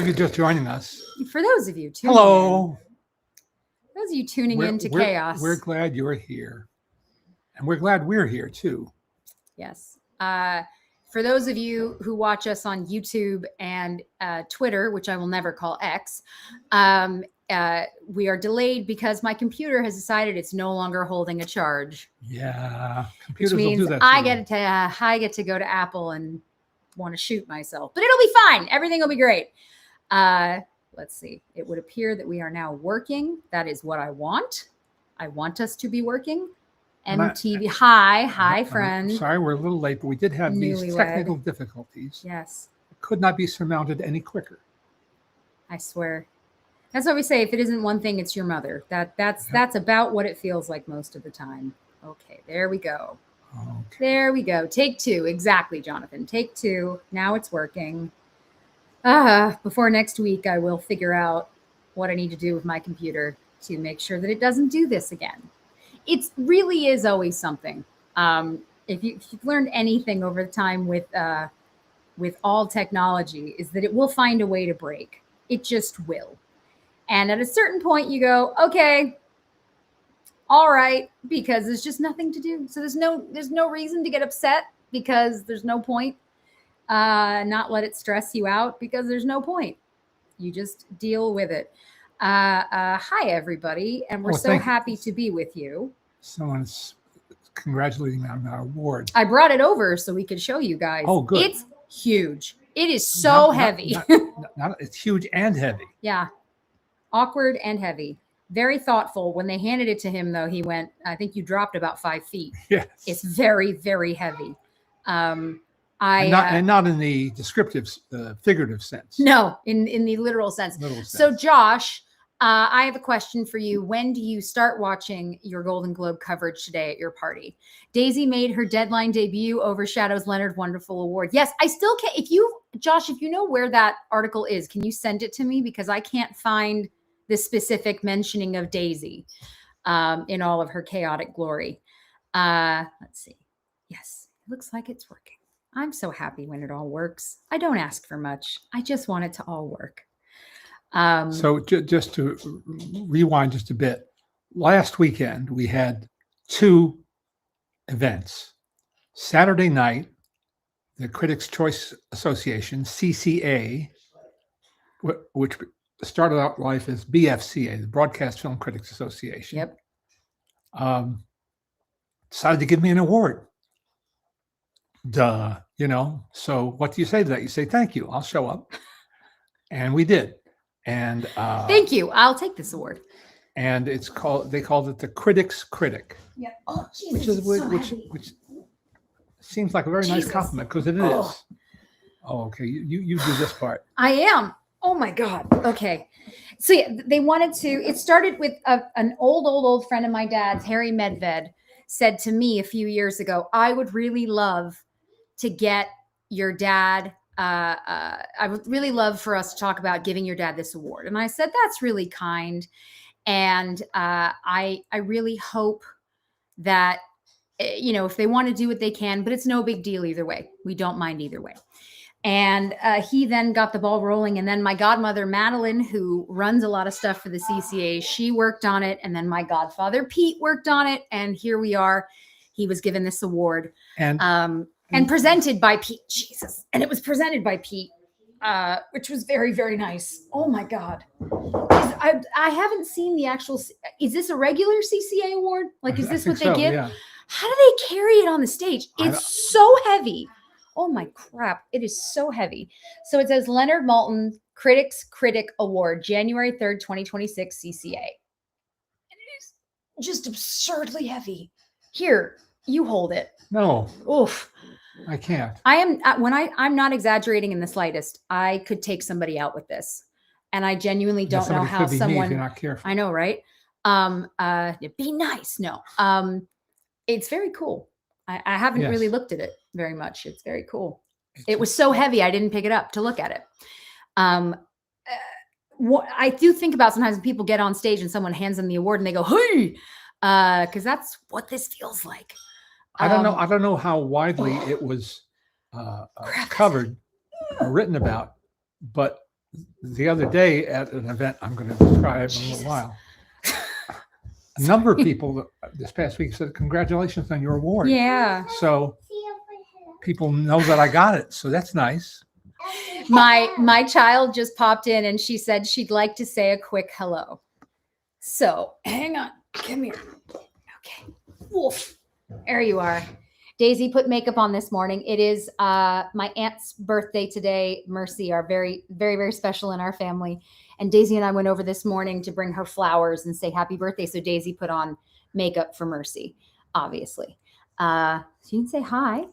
you're just joining us, For those of you tuning hello. in, those of you tuning into chaos. We're glad you're here. And we're glad we're here too. Yes. For those of you who watch us on YouTube and Twitter, which I will never call X, we are delayed because my computer has decided it's no longer holding a charge. Yeah, computers which means will do that. I get to go to Apple and want to shoot myself, but it'll be fine. Everything will be great. Let's see. It would appear that we are now working. That is what I want. I want us to be working. MTV. Hi, friend. Sorry, we're a little late, but we did have these technical difficulties. Yes. It could not be surmounted any quicker. I swear. That's what we say. If it isn't one thing, it's your mother. That's about what it feels like most of the time. Okay, there we go. Okay. There we go. Take two. Exactly, Jonathan. Take two. Now it's working. Before next week, I will figure out what I need to do with my computer to make sure that it doesn't do this again. It really is always something. If you've learned anything over the time with all technology, is that it will find a way to break. It just will. And at a certain point, you go, okay, all right, because there's just nothing to do. So there's no reason to get upset because there's no point. Not let it stress you out because there's no point. You just deal with it. Hi, everybody. And we're so happy to be with you. Someone's congratulating me on our award. I brought it over so we could show you guys. Oh, good. It's huge. It is so heavy. It's huge and heavy. Yeah. Awkward and heavy. Very thoughtful. When they handed it to him, though, he went, I think you dropped about 5 feet. Yes. It's very, very heavy. And not in the descriptive, figurative sense. No, in the literal sense. So, Josh, I have a question for you. When do you start watching your Golden Globe coverage today at your party? Daisy made her Deadline debut, overshadows Leonard Wonderful Award. Yes, I still can't. Josh, if you know where that article is, can you send it to me? Because I can't find the specific mentioning of Daisy in all of her chaotic glory. Let's see. Yes, it looks like it's working. I'm so happy when it all works. I don't ask for much. I just want it to all work. So just to rewind just a bit, last weekend we had 2 events. Saturday night, the Critics' Choice Association, CCA, which started out life as BFCA, the Broadcast Film Critics Association. Yep. Decided to give me an award. Duh, So what do you say to that? You say, thank you, I'll show up. And we did. And thank you. I'll take this award. And they called it the Critics' Critic. Yeah. Oh, Jesus, which seems like a very nice compliment because it is. Oh, okay. You do this part. I am. Oh my God. Okay. So yeah, they wanted to. It started with an old friend of my dad's, Harry Medved, said to me a few years ago, I would really love to get your dad. I would really love for us to talk about giving your dad this award. And I said, that's really kind. And I really hope that, if they want to do what they can, but it's no big deal either way. We don't mind either way. And he then got the ball rolling. And then my godmother, Madeline, who runs a lot of stuff for the CCA, she worked on it. And then my godfather, Pete, worked on it. And here we are. He was given this award. And presented by Pete. Jesus. And it was presented by Pete, which was very, very nice. Oh my God. I haven't seen the actual, is this a regular CCA award? Like, is this what they give? Yeah. How do they carry it on the stage? It's so heavy. Oh my crap. It is so heavy. So it says Leonard Maltin Critics' Critic Award, January 3rd, 2026 CCA. And it is just absurdly heavy. Here, you hold it. No. Oof. I can't. I'm not exaggerating in the slightest. I could take somebody out with this. And I genuinely don't know how someone, if you're not careful. I know, right? Be nice. No. It's very cool. I haven't really looked at it very much. It's very cool. It was so heavy. I didn't pick it up to look at it. What I do think about sometimes when people get on stage and someone hands them the award and they go, hey, because that's what this feels like. I don't know how widely it was covered or written about, but the other day at an event I'm going to describe in a little while, a number of people this past week said, "Congratulations on your award." Yeah. So people know that I got it. So that's nice. My child just popped in and she said she'd like to say a quick hello. So hang on. Come here. Okay. Woof. There you are. Daisy put makeup on this morning. It is my aunt's birthday today. Mercy, are very, very, very special in our family. And Daisy and I went over this morning to bring her flowers and say happy birthday. So Daisy put on makeup for Mercy, obviously. So you can say hi.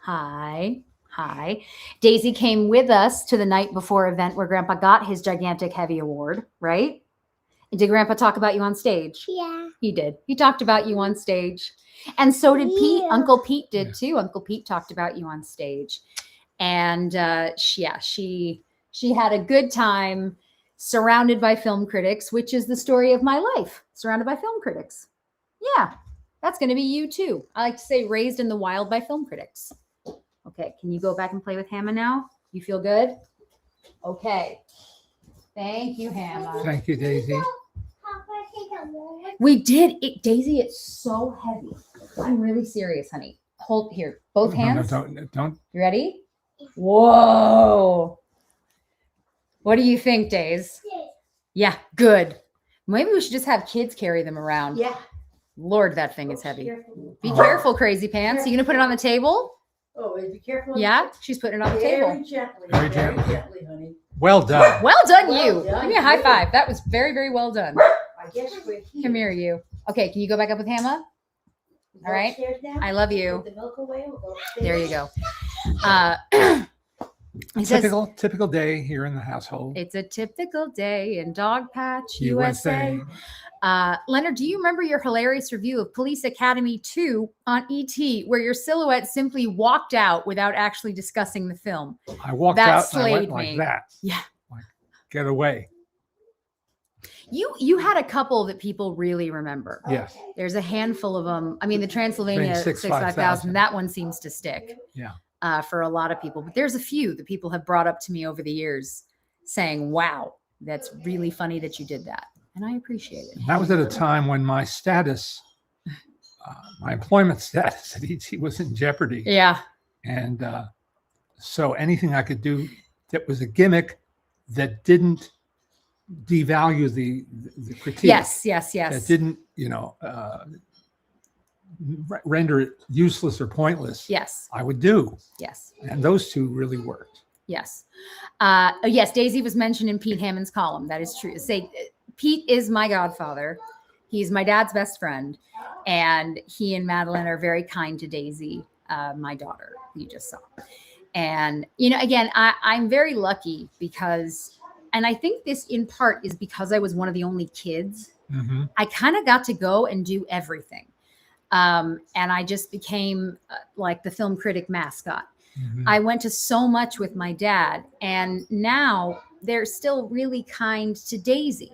Hi. Hi. Daisy came with us to the night before event where Grandpa got his gigantic heavy award, right? And did Grandpa talk about you on stage? Yeah. He did. He talked about you on stage. And so did Pete. Yeah. Uncle Pete did too. Uncle Pete talked about you on stage. And she had a good time surrounded by film critics, which is the story of my life. Surrounded by film critics. Yeah, that's going to be you too. I like to say raised in the wild by film critics. Okay, can you go back and play with Hannah now? You feel good? Okay. Thank you, Hannah. Thank you, Daisy. We did it, Daisy. It's so heavy. I'm really serious, honey. Hold here, both hands. No, don't. You ready? Whoa. What do you think, Days? Yeah, good. Maybe we should just have kids carry them around. Yeah. Lord, that thing is heavy. Careful. Be careful, crazy pants. You gonna put it on the table? Oh, be careful. Yeah, she's putting it on the table. Very gently. Very Very gently. gently, honey. Well done. Well done, Well you. done, Give me a high you. five. That was very, very well done. I guess we're here. Come here, you. Okay, can you go back up with Hannah? We All right. upstairs now? I love you. Put the milk away, we'll go upstairs. There you go. He says, Typical day here in the household. it's a typical day in Dogpatch, USA. Leonard, do you remember your hilarious review of Police Academy 2 on ET, where your silhouette simply walked out without actually discussing the film? I walked That out and I went slayed like me. that. Yeah. Like, get away. You had a couple that people really remember. Yes. There's a handful of them. I mean, the Transylvania 65,000. that one seems to stick. Yeah. For a lot of people, but there's a few that people have brought up to me over the years saying, wow, that's really funny that you did that. And I appreciate it. And that was at a time when my status, my employment status at ET was in jeopardy. Yeah. And so anything I could do that was a gimmick that didn't devalue the critique. Yes. That didn't, render it useless or pointless. Yes. I would do. Yes. And those two really worked. Yes. Yes. Daisy was mentioned in Pete Hammond's column. That is true. Say, Pete is my godfather. He's my dad's best friend. And he and Madeline are very kind to Daisy, my daughter, you just saw. And, again, I'm very lucky because, and I think this in part is because I was one of the only kids. Mm-hmm. I kind of got to go and do everything. And I just became like the film critic mascot. Mm-hmm. I went to so much with my dad, and now they're still really kind to Daisy.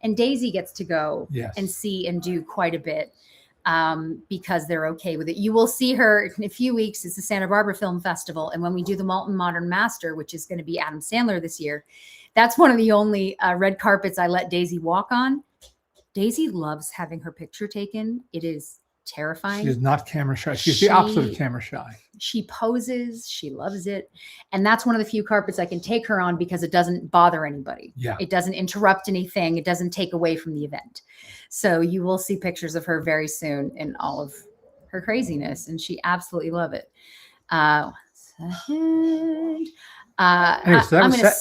And Daisy gets to go and see and do quite a bit because they're okay with it. You will see her in a few weeks. It's the Santa Barbara Film Festival. And when we do the Maltin Modern Master, which is going to be Adam Sandler this year, that's one of the only red carpets I let Daisy walk on. Daisy loves having her picture taken. It is terrifying. She is not camera shy. She's the opposite of camera shy. She poses. She loves it. And that's one of the few carpets I can take her on because it doesn't bother anybody. Yeah. It doesn't interrupt anything. It doesn't take away from the event. So you will see pictures of her very soon in all of her craziness. And she absolutely love it. One second. Anyways,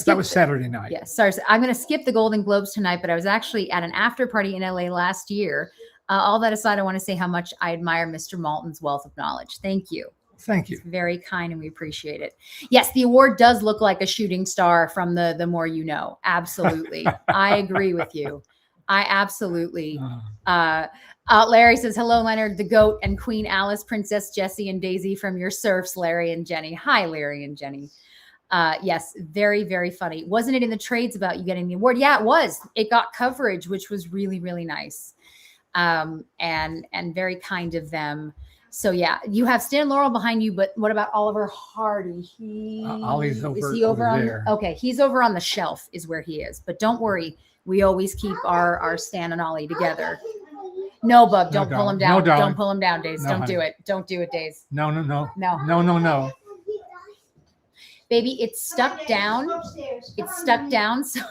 that was Saturday night. Yes. Sorry. I'm going to skip the Golden Globes tonight, but I was actually at an after party in LA last year. All that aside, I want to say how much I admire Mr. Maltin's wealth of knowledge. Thank you. Thank you. It's very kind and we appreciate it. Yes, the award does look like a shooting star from the More You Know. Absolutely. I agree with you. I absolutely. Larry says, hello, Leonard, the GOAT and Queen Alice, Princess Jessie and Daisy from your surfs, Larry and Jenny. Hi, Larry and Jenny. Yes, very, very funny. Wasn't it in the trades about you getting the award? Yeah, it was. It got coverage, which was really, really nice. And very kind of them. So yeah, you have Stan Laurel behind you, but what about Oliver Hardy? Ollie's Is over, he over on there. Okay, he's over on the shelf is where he is. But don't worry, we always keep our Stan and Ollie together. No, Bub, don't pull him down. No, don't pull him down, Days. No, don't honey. do it. Don't do it, Days. No. No. Baby, it's stuck down. It's stuck down. So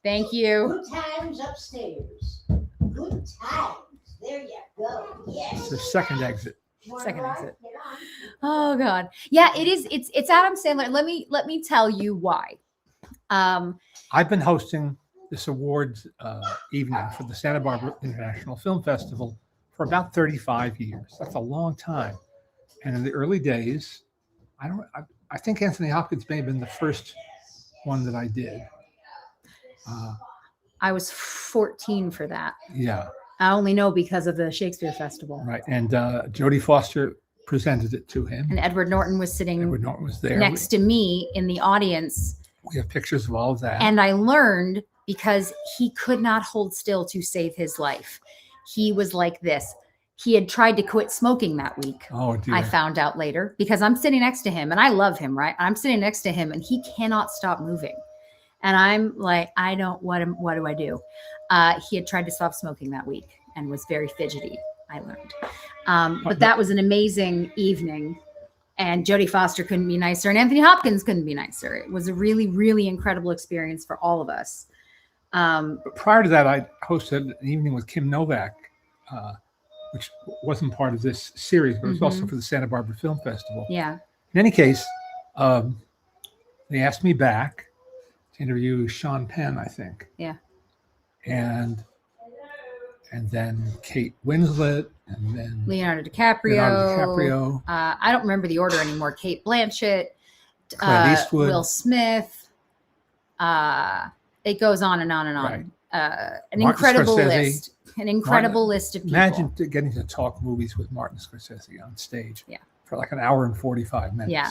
thank you. Good times upstairs. Good times. There you go. Yes. It's the second exit. Second exit. Oh God. Yeah, it is. It's Adam Sandler. Let me tell you why. I've been hosting this awards evening for the Santa Barbara International Film Festival for about 35 years. That's a long time. And in the early days, I think Anthony Hopkins may have been the first one that I did. I was 14 for that. Yeah. I only know because of the Shakespeare Festival. Right. And Jodie Foster presented it to him. And Edward Norton was sitting Edward Norton was there. next to me in the audience. We have pictures of all of that. And I learned because he could not hold still to save his life. He was like this. He had tried to quit smoking that week. Oh, dear. I found out later because I'm sitting next to him and I love him, right? I'm sitting next to him and he cannot stop moving. And I'm like, what do I do? He had tried to stop smoking that week and was very fidgety, I learned. But that was an amazing evening. And Jodie Foster couldn't be nicer and Anthony Hopkins couldn't be nicer. It was a really, really incredible experience for all of us. But prior to that, I hosted an evening with Kim Novak, which wasn't part of this series, but it was also for the Santa Barbara Film Festival. Yeah. In any case, they asked me back to interview Sean Penn, I think. Yeah. And then Kate Winslet, and then Leonardo DiCaprio. I don't remember the order anymore. Kate Blanchett, Clint Eastwood, Will Smith. It goes on and on and on. Right. An Martin incredible Scorsese. list. An incredible list of people. Imagine getting to talk movies with Martin Scorsese on stage for like an hour and 45 minutes. Yeah.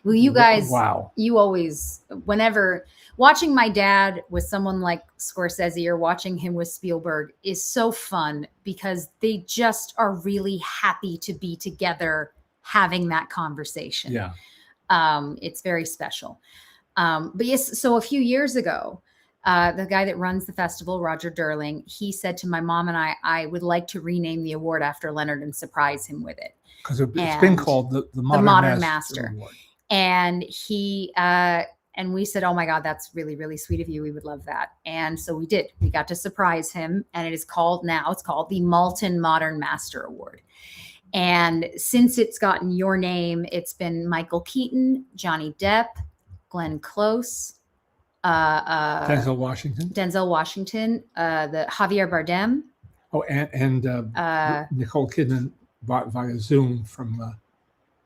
Well, you guys, wow. You always, whenever watching my dad with someone like Scorsese or watching him with Spielberg is so fun because they just are really happy to be together having that conversation. Yeah. It's very special. But yes, so a few years ago, the guy that runs the festival, Roger Durling, he said to my mom and I would like to rename the award after Leonard and surprise him with it. Because it's been called the Modern Master Award. And he and we said, oh my God, that's really, really sweet of you. We would love that. And so we did. We got to surprise him. And it's called the Maltin Modern Master Award. And since it's gotten your name, it's been Michael Keaton, Johnny Depp, Glenn Close, Denzel Washington, the Javier Bardem. Oh, and Nicole Kidman via Zoom from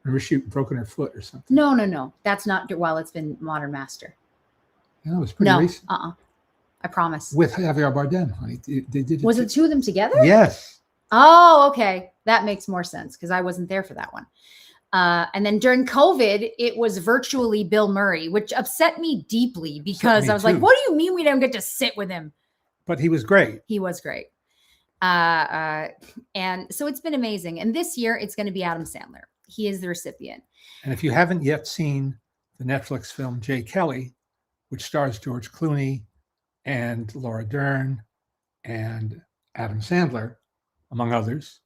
remember she broken her foot or something. No. That's not while it's been Modern Master. Yeah, it was pretty recent. I promise. With Javier Bardem, honey. They did it. Was it two of them together? Yes. Oh, okay. That makes more sense because I wasn't there for that one. And then during COVID, it was virtually Bill Murray, which upset me deeply because I was like, what do you mean we don't get to sit with him? But he was great. He was great. And so it's been amazing. And this year it's going to be Adam Sandler. He is the recipient. And if you haven't yet seen the Netflix film Jay Kelly, which stars George Clooney and Laura Dern and Adam Sandler, among others,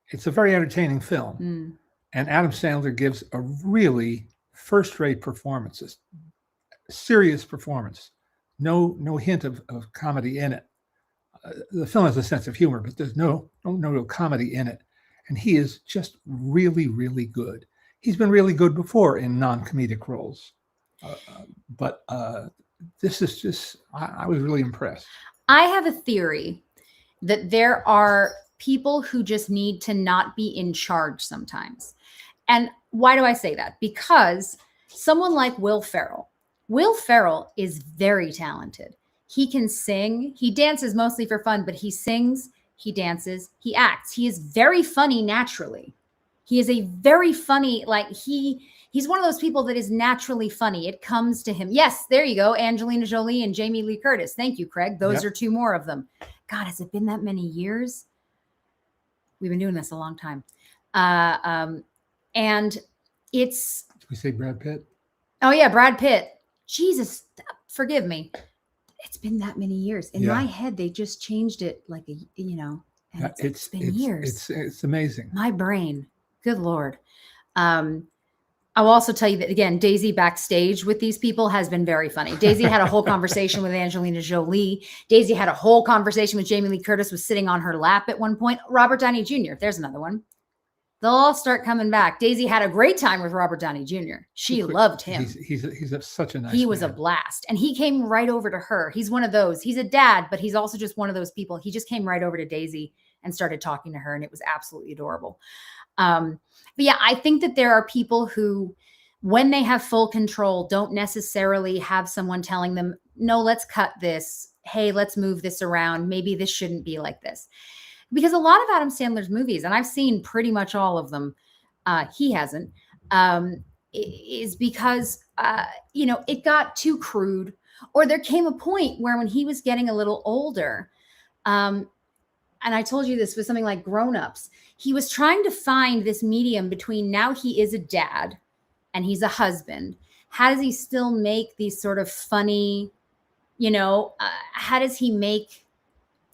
it's a very entertaining film. And Adam Sandler gives a really first-rate performance, a serious performance. No hint of comedy in it. The film has a sense of humor, but there's no real comedy in it. And he is just really, really good. He's been really good before in non-comedic roles. But this is just, I was really impressed. I have a theory that there are people who just need to not be in charge sometimes. And why do I say that? Because someone like Will Ferrell is very talented. He can sing. He dances mostly for fun, but he sings, he dances, he acts. He is very funny naturally. He is a very funny, he's one of those people that is naturally funny. It comes to him. Yes, there you go. Angelina Jolie and Jamie Lee Curtis. Thank you, Craig. Those are two more of them. God, has it been that many years? We've been doing this a long time. And it's, Did we say Brad Pitt? oh yeah, Brad Pitt. Jesus, forgive me. It's been that many years. In my head, they just changed it like a, and it's been years. It's amazing. My brain, good Lord. I will also tell you that, again, Daisy backstage with these people has been very funny. Daisy had a whole conversation with Angelina Jolie. Daisy had a whole conversation with Jamie Lee Curtis, was sitting on her lap at one point. Robert Downey Jr., there's another one. They'll all start coming back. Daisy had a great time with Robert Downey Jr. She loved him. He's such a nice He was man. a blast. And he came right over to her. He's one of those. He's a dad, but he's also just one of those people. He just came right over to Daisy and started talking to her, and it was absolutely adorable. But yeah, I think that there are people who, when they have full control, don't necessarily have someone telling them, no, let's cut this. Hey, let's move this around. Maybe this shouldn't be like this. Because a lot of Adam Sandler's movies, and I've seen pretty much all of them, he hasn't, is because, it got too crude, or there came a point where when he was getting a little older, and I told you this was something like Grown Ups, he was trying to find this medium between now he is a dad and he's a husband. How does he still make these sort of funny, how does he make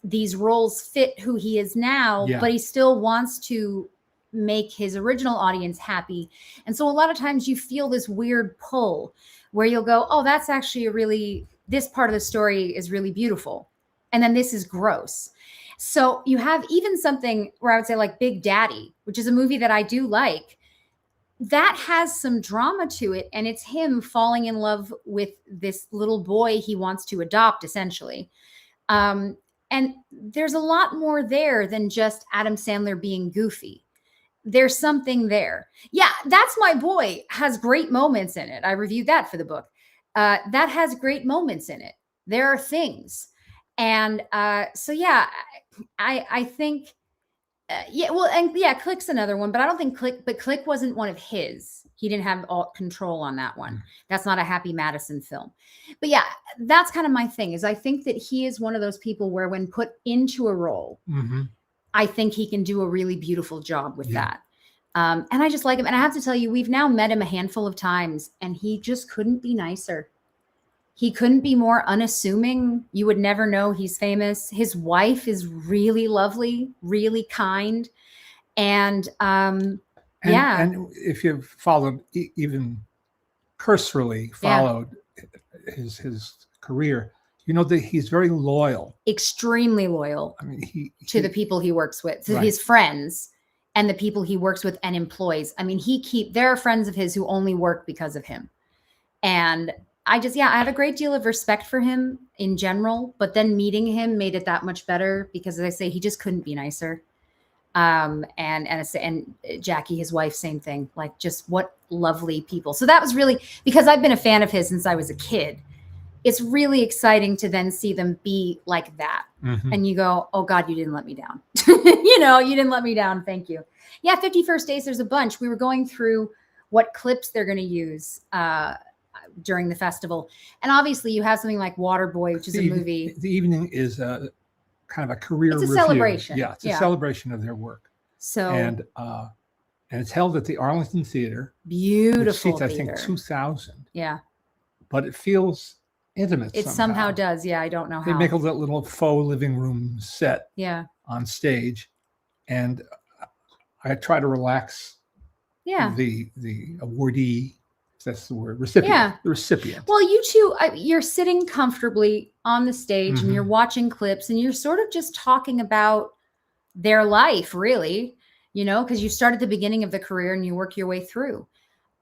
these roles fit who he is now, but he still wants to make his original audience happy. And so a lot of times you feel this weird pull where you'll go, oh, that's actually this part of the story is really beautiful. And then this is gross. So you have even something where I would say like Big Daddy, which is a movie that I do like, that has some drama to it. And it's him falling in love with this little boy he wants to adopt, essentially. And there's a lot more there than just Adam Sandler being goofy. There's something there. Yeah, That's My Boy has great moments in it. I reviewed that for the book. That has great moments in it. There are things. And so, yeah, I think, Click's another one, but I don't think Click wasn't one of his. He didn't have all control on that one. That's not a Happy Madison film. But yeah, that's kind of my thing, is I think that he is one of those people where when put into a role, I think he can do a really beautiful job with that. And I just like him. And I have to tell you, we've now met him a handful of times, and he just couldn't be nicer. He couldn't be more unassuming. You would never know he's famous. His wife is really lovely, really kind. And and if you've followed, even cursorily followed his career, you know that he's very loyal. Extremely loyal. I mean, to the people he works with, to his friends and the people he works with and employs. I mean, there are friends of his who only work because of him. And I have a great deal of respect for him in general, but then meeting him made it that much better because, as I say, he just couldn't be nicer. And Jackie, his wife, same thing, like just what lovely people. So that was really, because I've been a fan of his since I was a kid. It's really exciting to then see them be like that. And you go, oh God, you didn't let me down. You didn't let me down. Thank you. Yeah. 50 First Dates. There's a bunch. We were going through what clips they're going to use, during the festival. And obviously you have something like Waterboy, which is a movie. The evening is kind of a career It's a review. celebration. Yeah, it's a celebration of their work. So and it's held at the Arlington Theater. Beautiful which seats, theater. I think, 2,000. Yeah. But it feels intimate. It somehow does. Yeah, I don't know how. They make a little faux living room set on stage. And I try to relax the awardee. That's the word. Recipient. Yeah. The recipient. Well, you two, you're sitting comfortably on the stage and you're watching clips and you're sort of just talking about their life, really, because you start at the beginning of the career and you work your way through.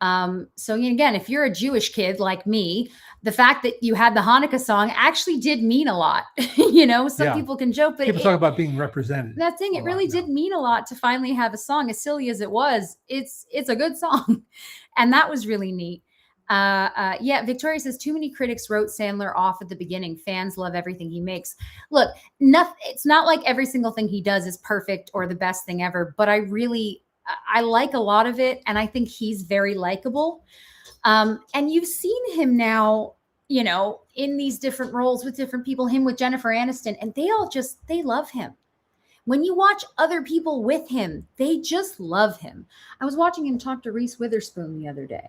So again, if you're a Jewish kid like me, the fact that you had the Hanukkah song actually did mean a lot. Some people can joke, but people talk about being represented. That thing, it really did mean a lot to finally have a song, as silly as it was. It's a good song. And that was really neat. Victoria says too many critics wrote Sandler off at the beginning. Fans love everything he makes. Look, it's not like every single thing he does is perfect or the best thing ever, but I like a lot of it. And I think he's very likable. And you've seen him now, in these different roles with different people, him with Jennifer Aniston, and they love him. When you watch other people with him, they just love him. I was watching him talk to Reese Witherspoon the other day,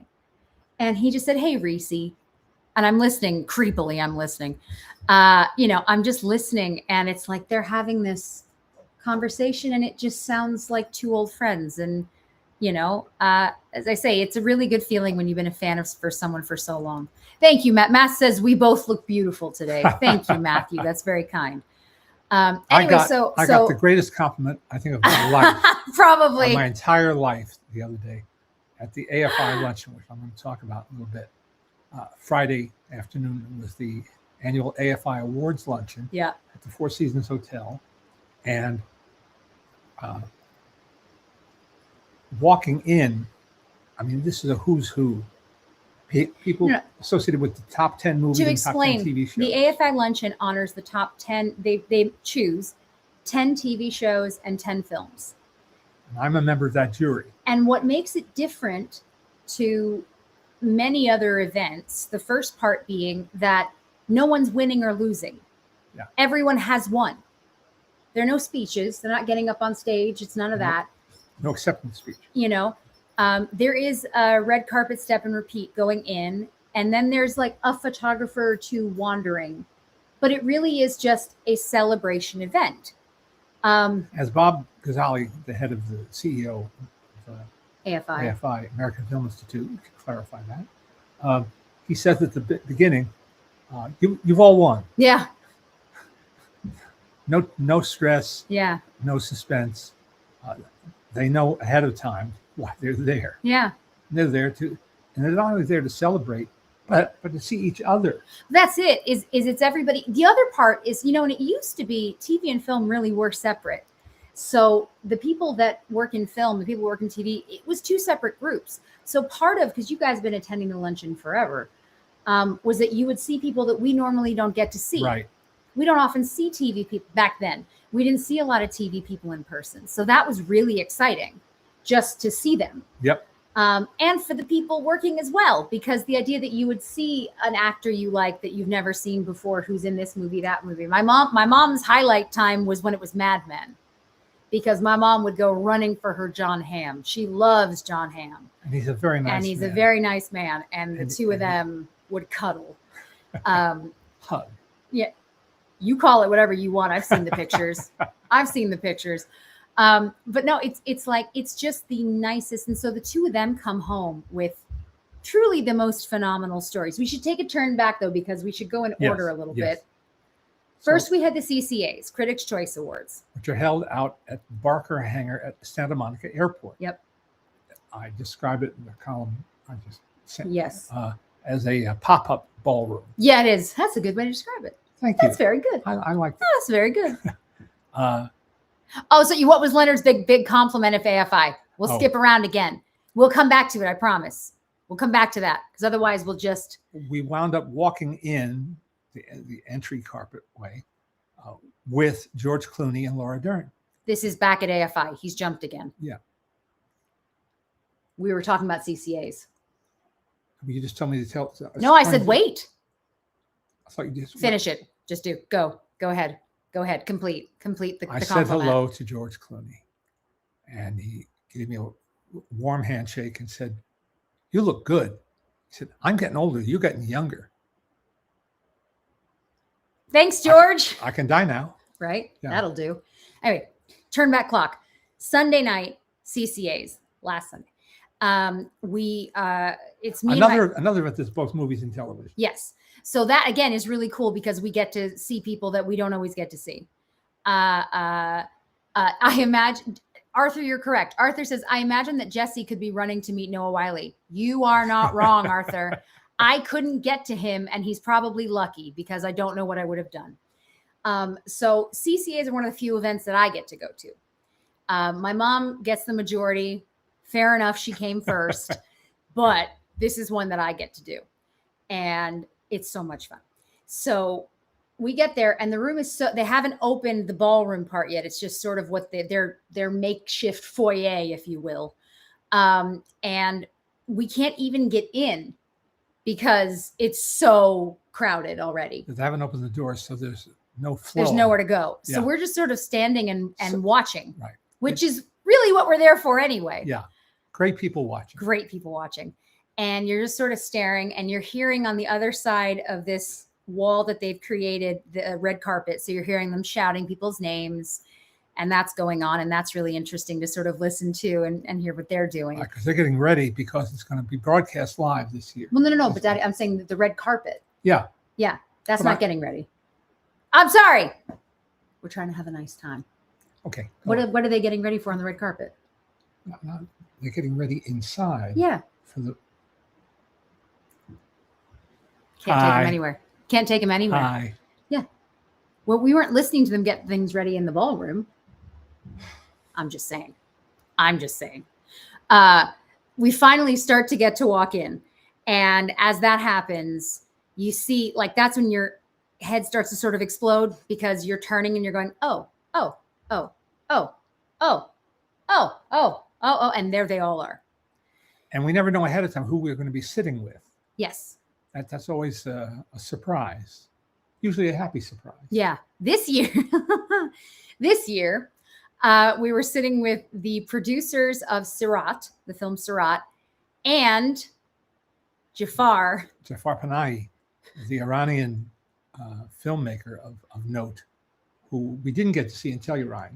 and he just said, "Hey, Reese," and I'm listening creepily. I'm listening. I'm just listening, and it's like they're having this conversation, and it just sounds like two old friends. And as I say, it's a really good feeling when you've been a fan for someone for so long. Thank you, Matt. Matt says we both look beautiful today. Thank you, Matthew. That's very kind. Anyway, I got the greatest compliment I think of my life, probably of my entire life, the other day at the AFI luncheon, which I'm going to talk about in a little bit. Friday afternoon was the annual AFI Awards luncheon at the Four Seasons Hotel, and walking in, I mean, this is a who's who. People associated with the top 10 movies and top 10 TV shows. The AFI luncheon honors the top 10. They choose 10 TV shows and 10 films. And I'm a member of that jury. And what makes it different to many other events, the first part being that no one's winning or losing. Yeah. Everyone has won. There are no speeches. They're not getting up on stage. It's none of that. No acceptance speech. There is a red carpet step and repeat going in, and then there's like a photographer or two wandering, but it really is just a celebration event. As Bob Ghazali, the head of the CEO of AFI, American Film Institute, can clarify that. He says at the beginning, you've all won. Yeah. No stress. Yeah. No suspense. They know ahead of time why they're there. Yeah. They're there and they're not only there to celebrate, but to see each other. That's it. Is it's everybody. The other part is, and it used to be TV and film really were separate. So the people that work in film, the people who work in TV, it was two separate groups. So part of, because you guys have been attending the luncheon forever, was that you would see people that we normally don't get to see. Right. We don't often see TV people back then. We didn't see a lot of TV people in person. So that was really exciting just to see them. Yep. And for the people working as well, because the idea that you would see an actor you like that you've never seen before, who's in this movie, that movie. My mom's highlight time was when it was Mad Men, because my mom would go running for her John Hamm. She loves John Hamm. And he's a very nice man. And he's a very nice man. And the two of them would cuddle. Hug. Yeah. You call it whatever you want. I've seen the pictures. But no, it's like, it's just the nicest. And so the two of them come home with truly the most phenomenal stories. We should take a turn back though, because we should go in order a little bit. First, we had the CCAs, Critics' Choice Awards, which are held out at Barker Hangar at Santa Monica Airport. Yep. I describe it in the column I just sent. Yes. As a pop-up ballroom. Yeah, it is. That's a good way to describe it. Thank you. That's very good. I like that. That's very good. What was Leonard's big compliment of AFI? We'll skip around again. We'll come back to it. I promise. We'll come back to that, because otherwise we wound up walking in the entry carpet way with George Clooney and Laura Dern. This is back at AFI. He's jumped again. Yeah. We were talking about CCAs. You just told me to tell. No, I said wait. I thought you just finish it. Just do. Go ahead. Go ahead. Complete the I said compliment. hello to George Clooney, and he gave me a warm handshake and said, "You look good." He said, "I'm getting older. You're getting younger." Thanks, George. I can die now. Right? Yeah. That'll do. Anyway, turn back clock. Sunday night, CCAs, last Sunday. It's me another event that's both movies and television. Yes. So that again is really cool, because we get to see people that we don't always get to see. I imagine, Arthur, you're correct. Arthur says, I imagine that Jesse could be running to meet Noah Wyle. You are not wrong, Arthur. I couldn't get to him, and he's probably lucky, because I don't know what I would have done. So CCAs are one of the few events that I get to go to. My mom gets the majority. Fair enough. She came first, but this is one that I get to do. And it's so much fun. So we get there, and the room is they haven't opened the ballroom part yet. It's just sort of what their makeshift foyer, if you will. And we can't even get in because it's so crowded already. They haven't opened the doors, so there's no flow. There's nowhere to go. So Yeah. we're just sort of standing and watching, Right. which is really what we're there for anyway. Yeah. Great people watching. Great people watching. And you're just sort of staring and you're hearing on the other side of this wall that they've created the red carpet. So you're hearing them shouting people's names, and that's going on. And that's really interesting to sort of listen to and hear what they're doing. Because they're getting ready because it's going to be broadcast live this year. Well, no. But Daddy, I'm saying the red carpet. Yeah. Yeah. That's But not getting ready. I'm sorry. We're trying to have a nice time. Okay. What are they getting ready for on the red carpet? They're getting ready inside. Yeah. For the Can't take Hi. them anywhere. Can't take them anywhere. Hi. Yeah. Well, we weren't listening to them get things ready in the ballroom. I'm just saying. We finally start to get to walk in. And as that happens, you see, like, that's when your head starts to sort of explode because you're turning and you're going, oh. And there they all are. And we never know ahead of time who we're going to be sitting with. Yes. That's always a surprise. Usually a happy surprise. Yeah. This year, we were sitting with the producers of Sirat, the film Sirat, and Jafar Panahi, the Iranian filmmaker of note, who we didn't get to see in Telluride.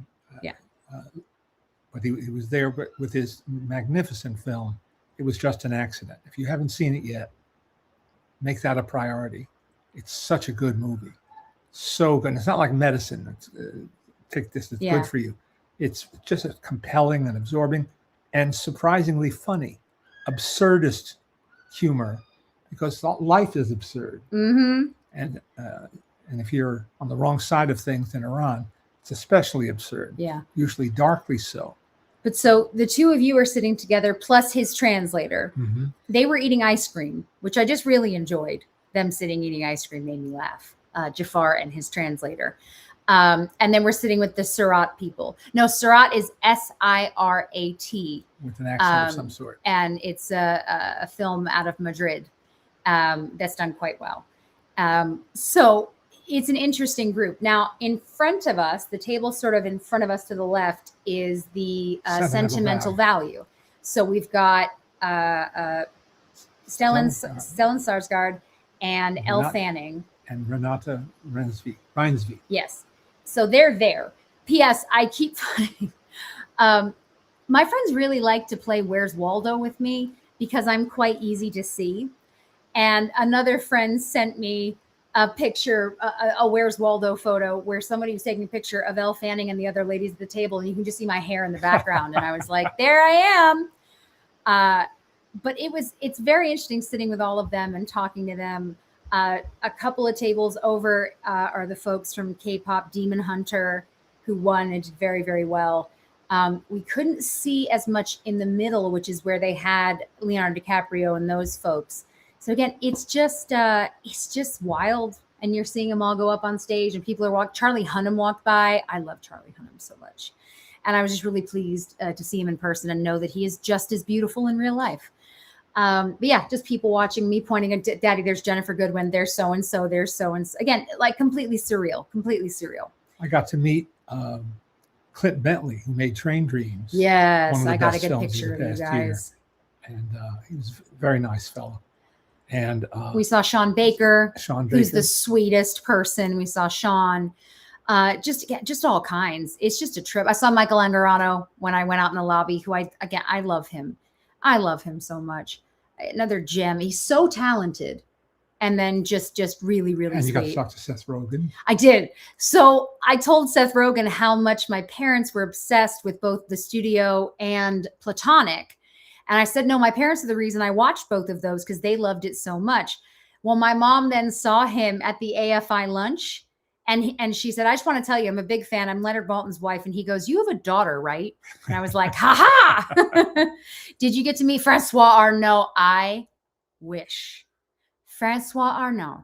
But he was there with his magnificent film. It Was Just an Accident. If you haven't seen it yet, make that a priority. It's such a good movie. So good. And it's not like medicine. Take this, it's good for you. It's just compelling and absorbing and surprisingly funny. Absurdist humor, because life is absurd. Mm-hmm. And if you're on the wrong side of things in Iran, it's especially absurd. Yeah. Usually darkly so. But so the two of you are sitting together, plus his translator. Mm-hmm. They were eating ice cream, which I just really enjoyed. Them sitting eating ice cream made me laugh. Jafar and his translator. And then we're sitting with the Sirat people. No, Sirat is Sirat. With an accent of some sort. And it's a film out of Madrid that's done quite well. So it's an interesting group. Now, in front of us, the table sort of in front of us to the left is the sentimental value. So we've got Stellan Skarsgård and Elle Fanning. And Renata Reinsve. Yes. So they're there. P.S. I keep finding my friends really like to play Where's Waldo with me because I'm quite easy to see. And another friend sent me a picture, a Where's Waldo photo where somebody was taking a picture of Elle Fanning and the other ladies at the table. And you can just see my hair in the background. And I was like, there I am. But it's very interesting sitting with all of them and talking to them. A couple of tables over are the folks from K-pop Demon Hunter, who won and did very, very well. We couldn't see as much in the middle, which is where they had Leonardo DiCaprio and those folks. So again, it's just wild. And you're seeing them all go up on stage and people are Charlie Hunnam walked by. I love Charlie Hunnam so much. And I was just really pleased to see him in person and know that he is just as beautiful in real life. But yeah, just people watching me pointing at Daddy, there's Jennifer Goodwin, there's so-and-so, there's so-and-so. Again, like completely surreal. I got to meet Clint Bentley, who made Train Dreams. Yes, I got to get a picture of you guys. And he was a very nice fellow. And we saw Sean Baker, who's the sweetest person. We saw Sean, just all kinds. It's just a trip. I saw Michael Angarano when I went out in the lobby, who I love him. I love him so much. Another gem. He's so talented. And then just really, really and sweet. And you got to talk to Seth Rogen. I did. So I told Seth Rogen how much my parents were obsessed with both The Studio and Platonic. And I said, no, my parents are the reason I watched both of those because they loved it so much. Well, my mom then saw him at the AFI lunch. And she said, I just want to tell you, I'm a big fan. I'm Leonard Maltin's wife. And he goes, you have a daughter, right? And I was like, ha. Did you get to meet Francois Arnault? I wish. Francois Arnault.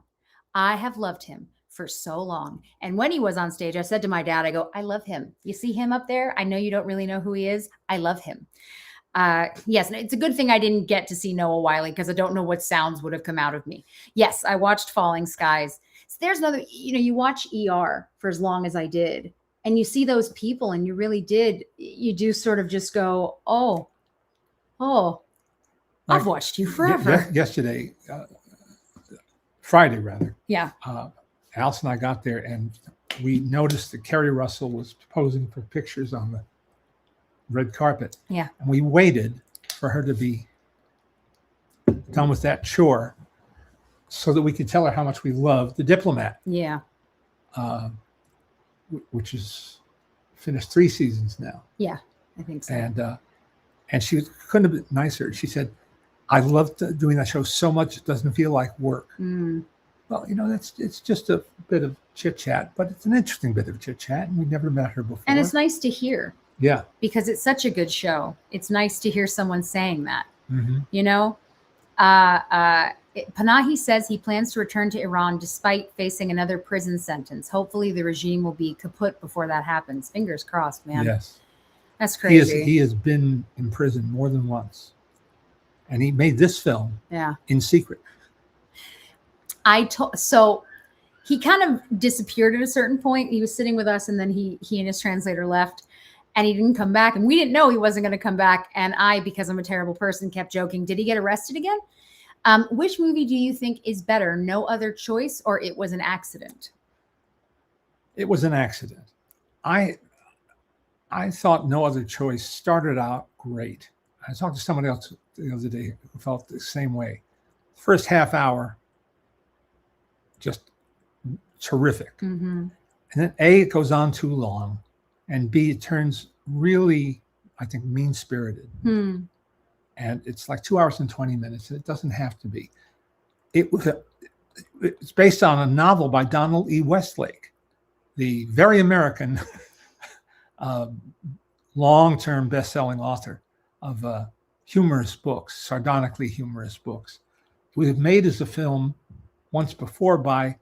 I have loved him for so long. And when he was on stage, I said to my dad, I go, I love him. You see him up there? I know you don't really know who he is. I love him. Yes, it's a good thing I didn't get to see Noah Wyle because I don't know what sounds would have come out of me. Yes, I watched Falling Skies. there's another, you watch ER for as long as I did, and you see those people, and you do sort of just go, oh, I've watched you forever. Yesterday, Friday rather. Yeah. Alice and I got there, and we noticed that Kerry Russell was posing for pictures on the red carpet. Yeah. And we waited for her to be done with that chore so that we could tell her how much we loved The Diplomat. Yeah. Which is finished 3 seasons now. Yeah, I think so. And she couldn't have been nicer. She said, I loved doing that show so much it doesn't feel like work. Mm. Well, it's just a bit of chit chat, but it's an interesting bit of chit chat, and we never met her before. And it's nice to hear. Yeah. Because it's such a good show. It's nice to hear someone saying that. Mm-hmm. Panahi says he plans to return to Iran despite facing another prison sentence. Hopefully the regime will be kaput before that happens. Fingers crossed, man. Yes. That's crazy. He has been in prison more than once. And he made this film in secret. So he kind of disappeared at a certain point. He was sitting with us, and then he and his translator left, and he didn't come back. And we didn't know he wasn't going to come back. And I, because I'm a terrible person, kept joking, did he get arrested again? Which movie do you think is better, No Other Choice or It Was an Accident? It was an accident. I thought No Other Choice started out great. I talked to somebody else the other day who felt the same way. First half hour, just terrific. Mm-hmm. And then A, it goes on too long, and B, it turns really, I think, mean-spirited. Hmm. And it's like 2 hours and 20 minutes, and it doesn't have to be. It's based on a novel by Donald E. Westlake, the very American long-term best-selling author of humorous books, sardonically humorous books. It was made as a film once before by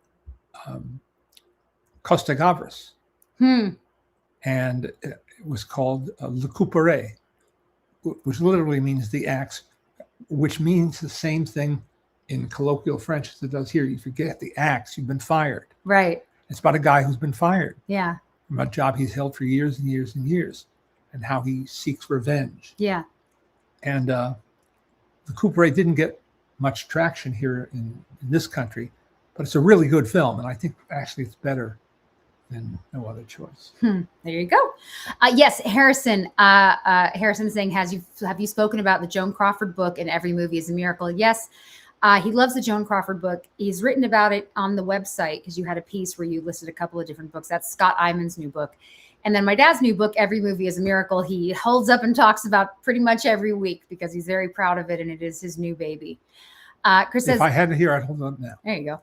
Costa Gavras. And it was called Le Couperet, which literally means the axe, which means the same thing in colloquial French as it does here. You forget the axe, you've been fired. Right. It's about a guy who's been fired. Yeah. From a job he's held for years and years and years, and how he seeks revenge. Yeah. And the Couperet didn't get much traction here in this country, but it's a really good film, and I think actually it's better than No Other Choice. There you go. Yes, Harrison. Harrison saying, have you spoken about the Joan Crawford book and Every Movie is a Miracle? Yes. He loves the Joan Crawford book. He's written about it on the website because you had a piece where you listed a couple of different books. That's Scott Iman's new book. And then my dad's new book, Every Movie is a Miracle, he holds up and talks about pretty much every week because he's very proud of it, and it is his new baby. Chris says, if I had it here, I'd hold it up now. There you go.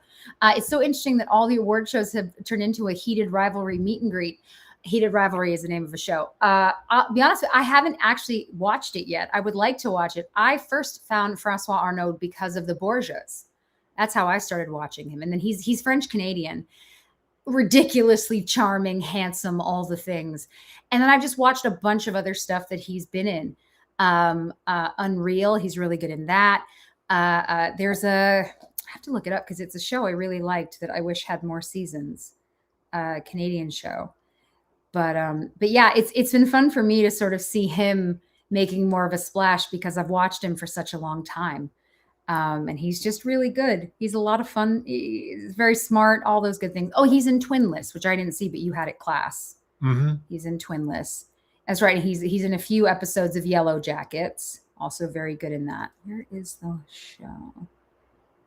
It's so interesting that all the award shows have turned into a heated rivalry meet and greet. Heated Rivalry is the name of a show. I'll be honest with you, I haven't actually watched it yet. I would like to watch it. I first found Francois Arnaud because of the Borgias. That's how I started watching him. And then he's French-Canadian, ridiculously charming, handsome, all the things. And then I've just watched a bunch of other stuff that he's been in. Unreal, he's really good in that. I have to look it up because it's a show I really liked that I wish had more seasons. Canadian show. But yeah, it's been fun for me to sort of see him making more of a splash because I've watched him for such a long time. And he's just really good. He's a lot of fun. He's very smart, all those good things. Oh, he's in Twinless, which I didn't see, but you had it class. Mm-hmm. He's in Twinless. That's right. He's in a few episodes of Yellow Jackets. Also very good in that. Where is the show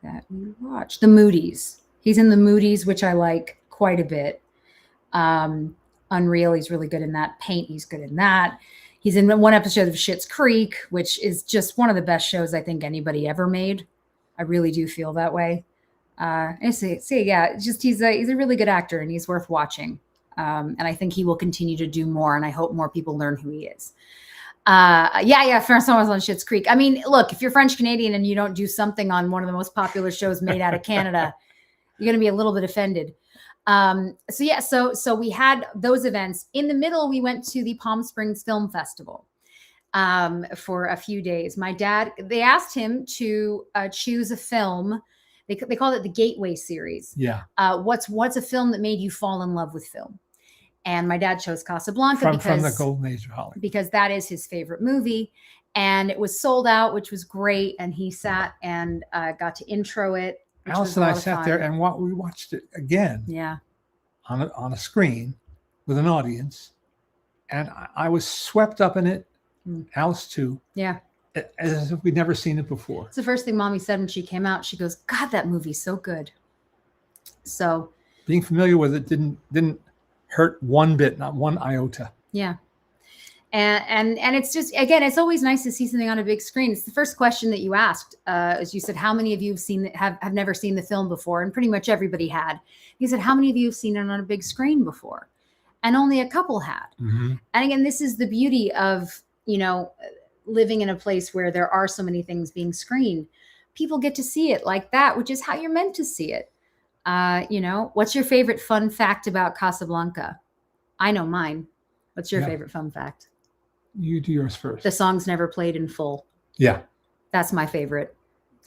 that we watched? The Moody's. He's in The Moody's, which I like quite a bit. Unreal, he's really good in that. Paint, he's good in that. He's in one episode of Schitt's Creek, which is just one of the best shows I think anybody ever made. I really do feel that way. Yeah, it's just he's a really good actor and he's worth watching. And I think he will continue to do more, and I hope more people learn who he is. Francois was on Schitt's Creek. I mean, look, if you're French Canadian and you don't do something on one of the most popular shows made out of Canada, you're going to be a little bit offended. So we had those events. In the middle, we went to the Palm Springs Film Festival for a few days. My dad, they asked him to choose a film They called it the Gateway series. Yeah. What's a film that made you fall in love with film? And my dad chose Casablanca From the Golden Age of Hollywood. Because that is his favorite movie. And it was sold out, which was great. And he sat and got to intro it. Alice and I sat there and we watched it again. Yeah. On a screen with an audience. And I was swept up in it. Alice too. Yeah. As if we'd never seen it before. It's the first thing Mommy said when she came out. She goes, God, that movie's so good. So being familiar with it didn't hurt one bit, not one iota. Yeah. And it's just, again, it's always nice to see something on a big screen. It's the first question that you asked, as you said, how many of you have never seen the film before? And pretty much everybody had. You said, how many of you have seen it on a big screen before? And only a couple had. Mm-hmm. And again, this is the beauty of, living in a place where there are so many things being screened. People get to see it like that, which is how you're meant to see it. What's your favorite fun fact about Casablanca? I know mine. What's your favorite fun fact? You do yours first. The song's never played in full. Yeah. That's my favorite.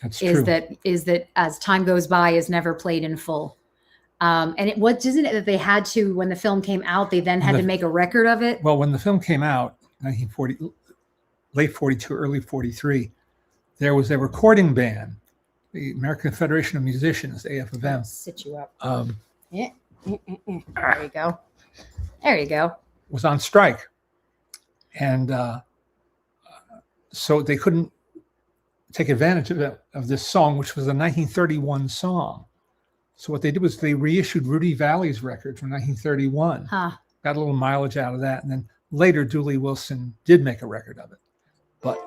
That's true. Is that as time goes by is never played in full. And isn't it that they had to, when the film came out, they then had to make a record of it? Well, when the film came out, 1940, late 42, early 43, there was a recording band, the American Federation of Musicians, AFM. I'll sit you up. There you go. There you go. Was on strike. And so they couldn't take advantage of this song, which was a 1931 song. So what they did was they reissued Rudy Valley's record from 1931. Huh. Got a little mileage out of that. And then later, Dooley Wilson did make a record of it. But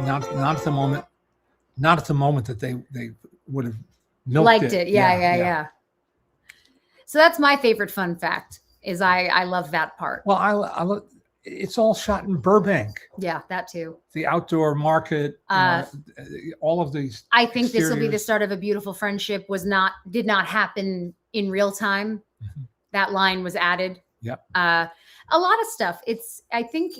not at the moment. Not at the moment that they would have liked it. Yeah. So that's my favorite fun fact. Is I love that part. Well, I love. It's all shot in Burbank. Yeah, that too. The outdoor market, all of these. I think this will be the start of a beautiful friendship. Did not happen in real time. Mm-hmm. That line was added. Yep. A lot of stuff. I think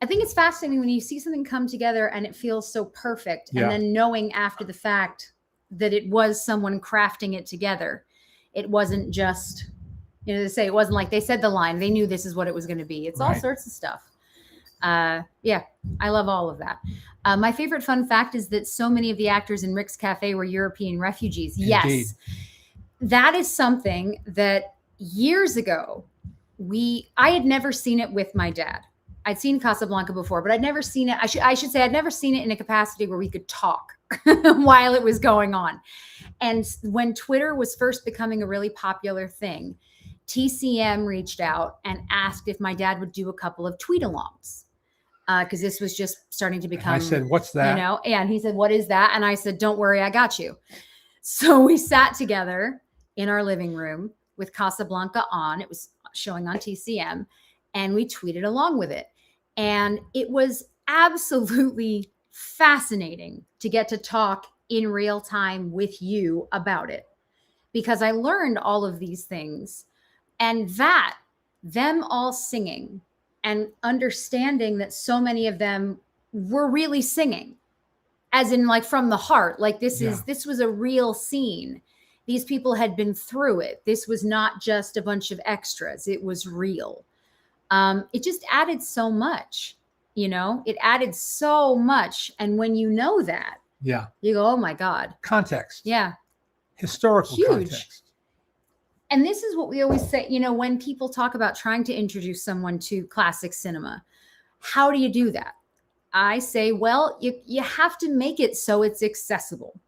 it's fascinating when you see something come together and it feels so perfect, and then knowing after the fact that it was someone crafting it together. It wasn't just. They say it wasn't like they said the line. They knew this is what it was going to be. It's all sorts of stuff. I love all of that. My favorite fun fact is that so many of the actors in Rick's Cafe were European refugees. Indeed. Yes. That is something that years ago, I had never seen it with my dad. I'd seen Casablanca before, but I'd never seen it. I should say I'd never seen it in a capacity where we could talk while it was going on. And when Twitter was first becoming a really popular thing, TCM reached out and asked if my dad would do a couple of tweet-alongs because this was just starting to become. And I said, "What's that?" And he said, "What is that?" And I said, "Don't worry, I got you." So we sat together in our living room with Casablanca on. It was showing on TCM, and we tweeted along with it. And it was absolutely fascinating to get to talk in real time with you about it because I learned all of these things. And them all singing and understanding that so many of them were really singing, as in like from the heart. Like this was a real scene. These people had been through it. This was not just a bunch of extras. It was real. It just added so much, it added so much. And when you know that, you go, oh my God. Context. Yeah. Historical context. And this is what we always say, when people talk about trying to introduce someone to classic cinema, how do you do that? I say, well, you have to make it so it's accessible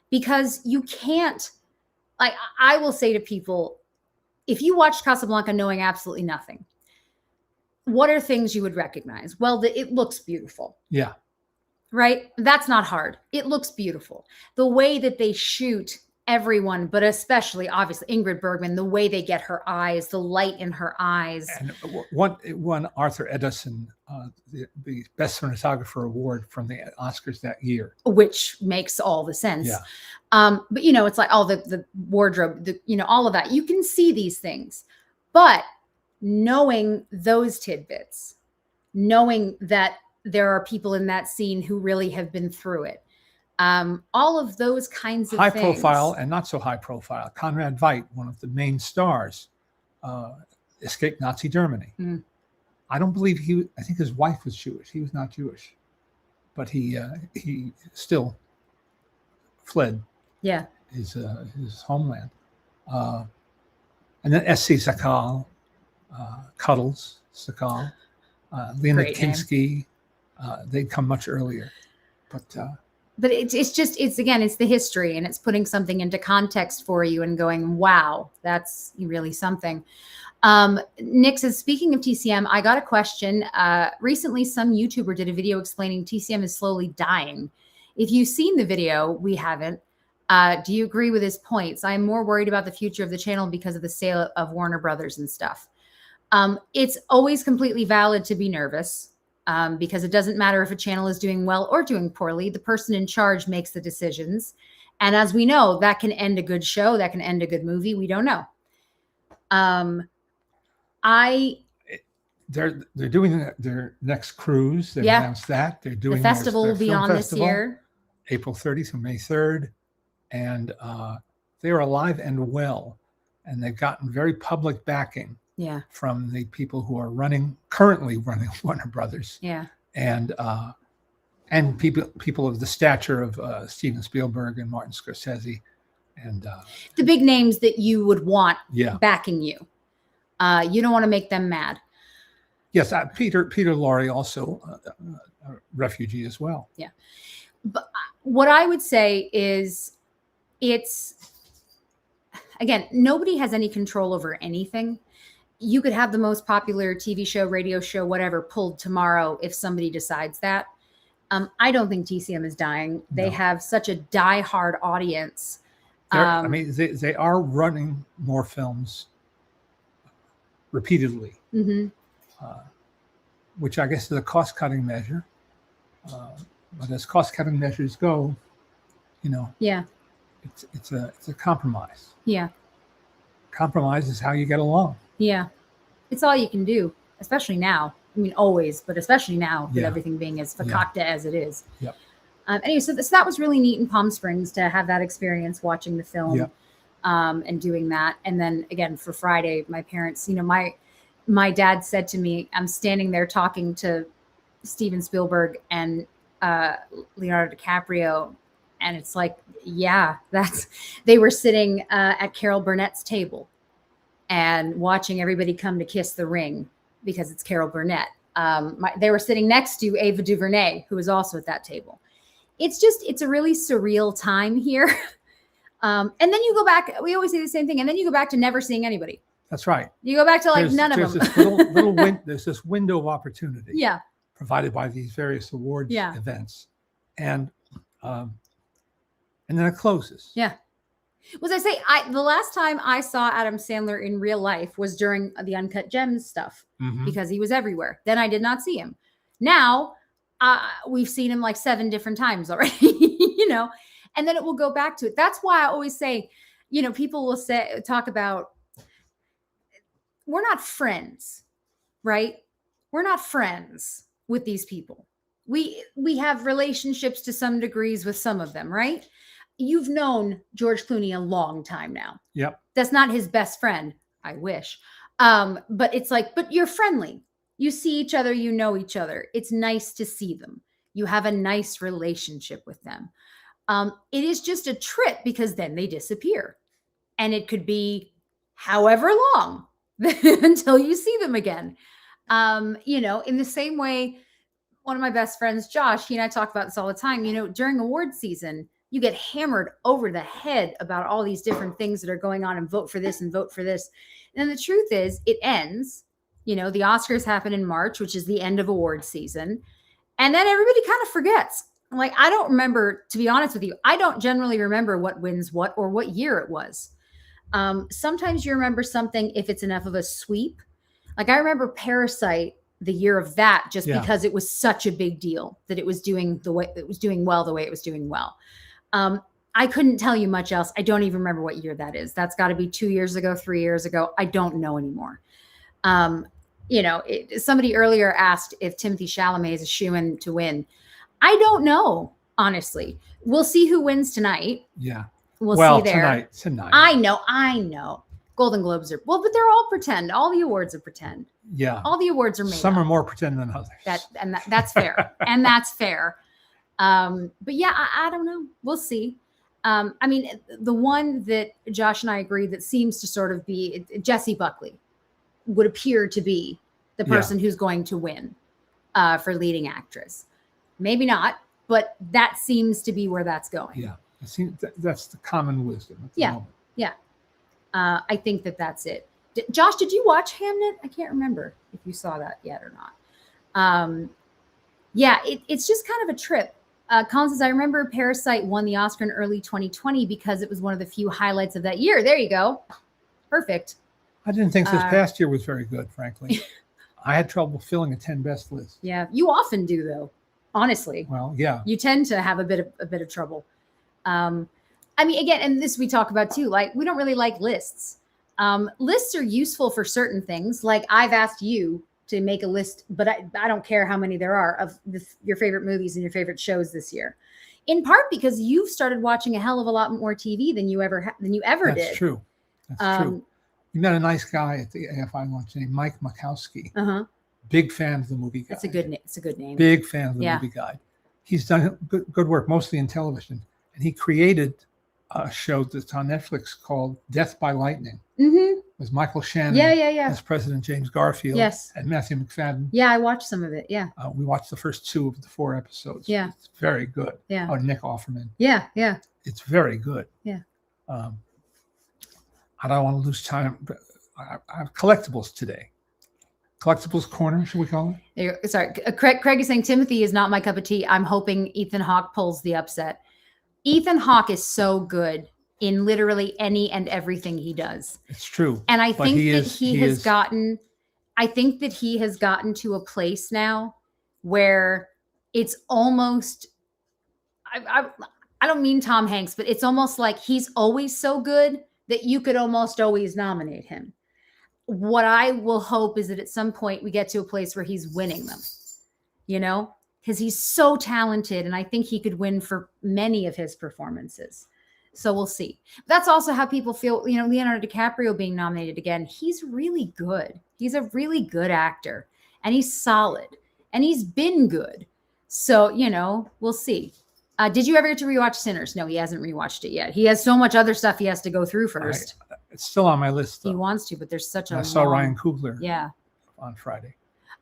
because you can't, like I will say to people, if you watched Casablanca knowing absolutely nothing, what are things you would recognize? Well, it looks beautiful. Yeah. Right? That's not hard. It looks beautiful. The way that they shoot everyone, but especially obviously Ingrid Bergman, the way they get her eyes, the light in her eyes. And won Arthur Edison the Best Cinematographer Award from the Oscars that year. Which makes all the sense. Yeah. But it's like all the wardrobe, all of that. You can see these things. But knowing those tidbits, knowing that there are people in that scene who really have been through it, All of those kinds of high things. profile and not so high profile. Conrad Veidt, one of the main stars, escaped Nazi Germany. Mm. I don't believe I think his wife was Jewish. He was not Jewish, but he still fled Yeah. his homeland. And then S.C. Sakal, Cuddles Sakal, Leonid Great name. Kinski, they'd come much earlier. But it's again, it's the history, and it's putting something into context for you and going, wow, that's really something. Nick says, speaking of TCM, I got a question. Recently, some YouTuber did a video explaining TCM is slowly dying. If you've seen the video, we haven't. Do you agree with his points? I'm more worried about the future of the channel because of the sale of Warner Brothers and stuff. It's always completely valid to be nervous. Because it doesn't matter if a channel is doing well or doing poorly. The person in charge makes the decisions. And as we know, that can end a good show. That can end a good movie. We don't know. They're doing their next cruise. They've announced that. They're doing the festival their will be film on festival, this year. April 30th through May 3rd. And they are alive and well. And they've gotten very public backing. Yeah. From the people who are currently running Warner Brothers. Yeah. And people of the stature of Steven Spielberg and Martin Scorsese, and the big names that you would want backing you. You don't want to make them mad. Yes, Peter Lorre, also a refugee as well. Yeah. But what I would say is, again, nobody has any control over anything. You could have the most popular TV show, radio show, whatever, pulled tomorrow if somebody decides that. I don't think TCM is dying. No. They have such a diehard audience. I mean, they are running more films repeatedly, which I guess is a cost-cutting measure. But as cost-cutting measures go, it's a compromise. Yeah. Compromise is how you get along. Yeah. It's all you can do, especially now. I mean, always, but especially now with everything being as fakakta as it is. Yep. Anyway, so that was really neat in Palm Springs to have that experience watching the film and doing that. And then again, for Friday, my parents, my dad said to me, I'm standing there talking to Steven Spielberg and Leonardo DiCaprio. And it's like, they were sitting at Carol Burnett's table and watching everybody come to kiss the ring because it's Carol Burnett. They were sitting next to Ava DuVernay, who was also at that table. It's a really surreal time here. And then you go back, we always say the same thing. And then you go back to never seeing anybody. That's right. You go back to none of them. There's this window of opportunity. Yeah. Provided by these various awards events. And then it closes. Yeah. Was I say the last time I saw Adam Sandler in real life was during the Uncut Gems stuff because he was everywhere. Then I did not see him. Now we've seen him like 7 different times already, and then it will go back to it. That's why I always say, people will talk about, we're not friends, right? We're not friends with these people. We have relationships to some degrees with some of them, right? You've known George Clooney a long time now. Yep. That's not his best friend. I wish. But it's like, but you're friendly. You see each other, you know each other. It's nice to see them. You have a nice relationship with them. It is just a trip because then they disappear. And it could be however long until you see them again. In the same way, one of my best friends, Josh, he and I talk about this all the time. During award season, you get hammered over the head about all these different things that are going on and vote for this and vote for this. And the truth is it ends, the Oscars happen in March, which is the end of award season. And then everybody kind of forgets. Like, I don't remember, to be honest with you, I don't generally remember what wins what or what year it was. Sometimes you remember something if it's enough of a sweep. Like I remember Parasite, the year of that, just because it was such a big deal that it was doing the way it was doing well. I couldn't tell you much else. I don't even remember what year that is. That's got to be 2 years ago, 3 years ago. I don't know anymore. Somebody earlier asked if Timothée Chalamet is a shoo-in to win. I don't know. honestly. We'll see who wins tonight. Yeah. We'll Well, see there. tonight. I know. Golden Globes are, well, but they're all pretend. All the awards are pretend. Yeah. All the awards are made Some up. are more pretend than others. That's fair. And that's fair. But yeah, I don't know. We'll see. I mean, the one that Josh and I agree that seems to sort of be Jessie Buckley would appear to be the person who's going to win for leading actress. Maybe not, but that seems to be where that's going. Yeah. I think that's the common wisdom. At the moment. Yeah. I think that's it. Josh, did you watch Hamnet? I can't remember if you saw that yet or not. Yeah, it's just kind of a trip. Colin says, I remember Parasite won the Oscar in early 2020 because it was one of the few highlights of that year. There you go. Perfect. I didn't think this past year was very good, frankly. I had trouble filling a 10 best list. Yeah, you often do, though. Honestly. Well, yeah. You tend to have a bit of trouble. I mean, again, and this we talk about too, like we don't really like lists. Lists are useful for certain things. Like I've asked you to make a list, but I don't care how many there are of your favorite movies and your favorite shows this year. In part because you've started watching a hell of a lot more TV than you ever did. That's true. That's true. You met a nice guy at the AFI lunch named Mike Makowski. Big fan of the Movie Guide. It's a good name. It's a good name. Big fan of the Movie Guide. He's done good work, mostly in television, and he created a show that's on Netflix called Death by Lightning. With Michael Shannon as President James Garfield and Matthew McFadden. Yeah, I watched some of it. Yeah. We watched the first 2 of the 4 episodes. Yeah. It's very good. Yeah. Oh, Nick Offerman. Yeah. It's very good. Yeah. I don't want to lose time, but I have collectibles today. Collectibles corner, should we call it? Sorry. Craig is saying Timothy is not my cup of tea. I'm hoping Ethan Hawke pulls the upset. Ethan Hawke is so good in literally any and everything he does. It's true. And I think he has gotten to a place now where it's almost, I don't mean Tom Hanks, but it's almost like he's always so good that you could almost always nominate him. What I will hope is that at some point we get to a place where he's winning them, because he's so talented, and I think he could win for many of his performances. So we'll see. That's also how people feel, Leonardo DiCaprio being nominated again. He's really good. He's a really good actor, and he's solid, and he's been good. So, we'll see. Did you ever get to rewatch Sinners? No, he hasn't rewatched it yet. He has so much other stuff he has to go through first. It's still on my list, though. He wants to, but there's such a I saw Ryan Coogler on Friday.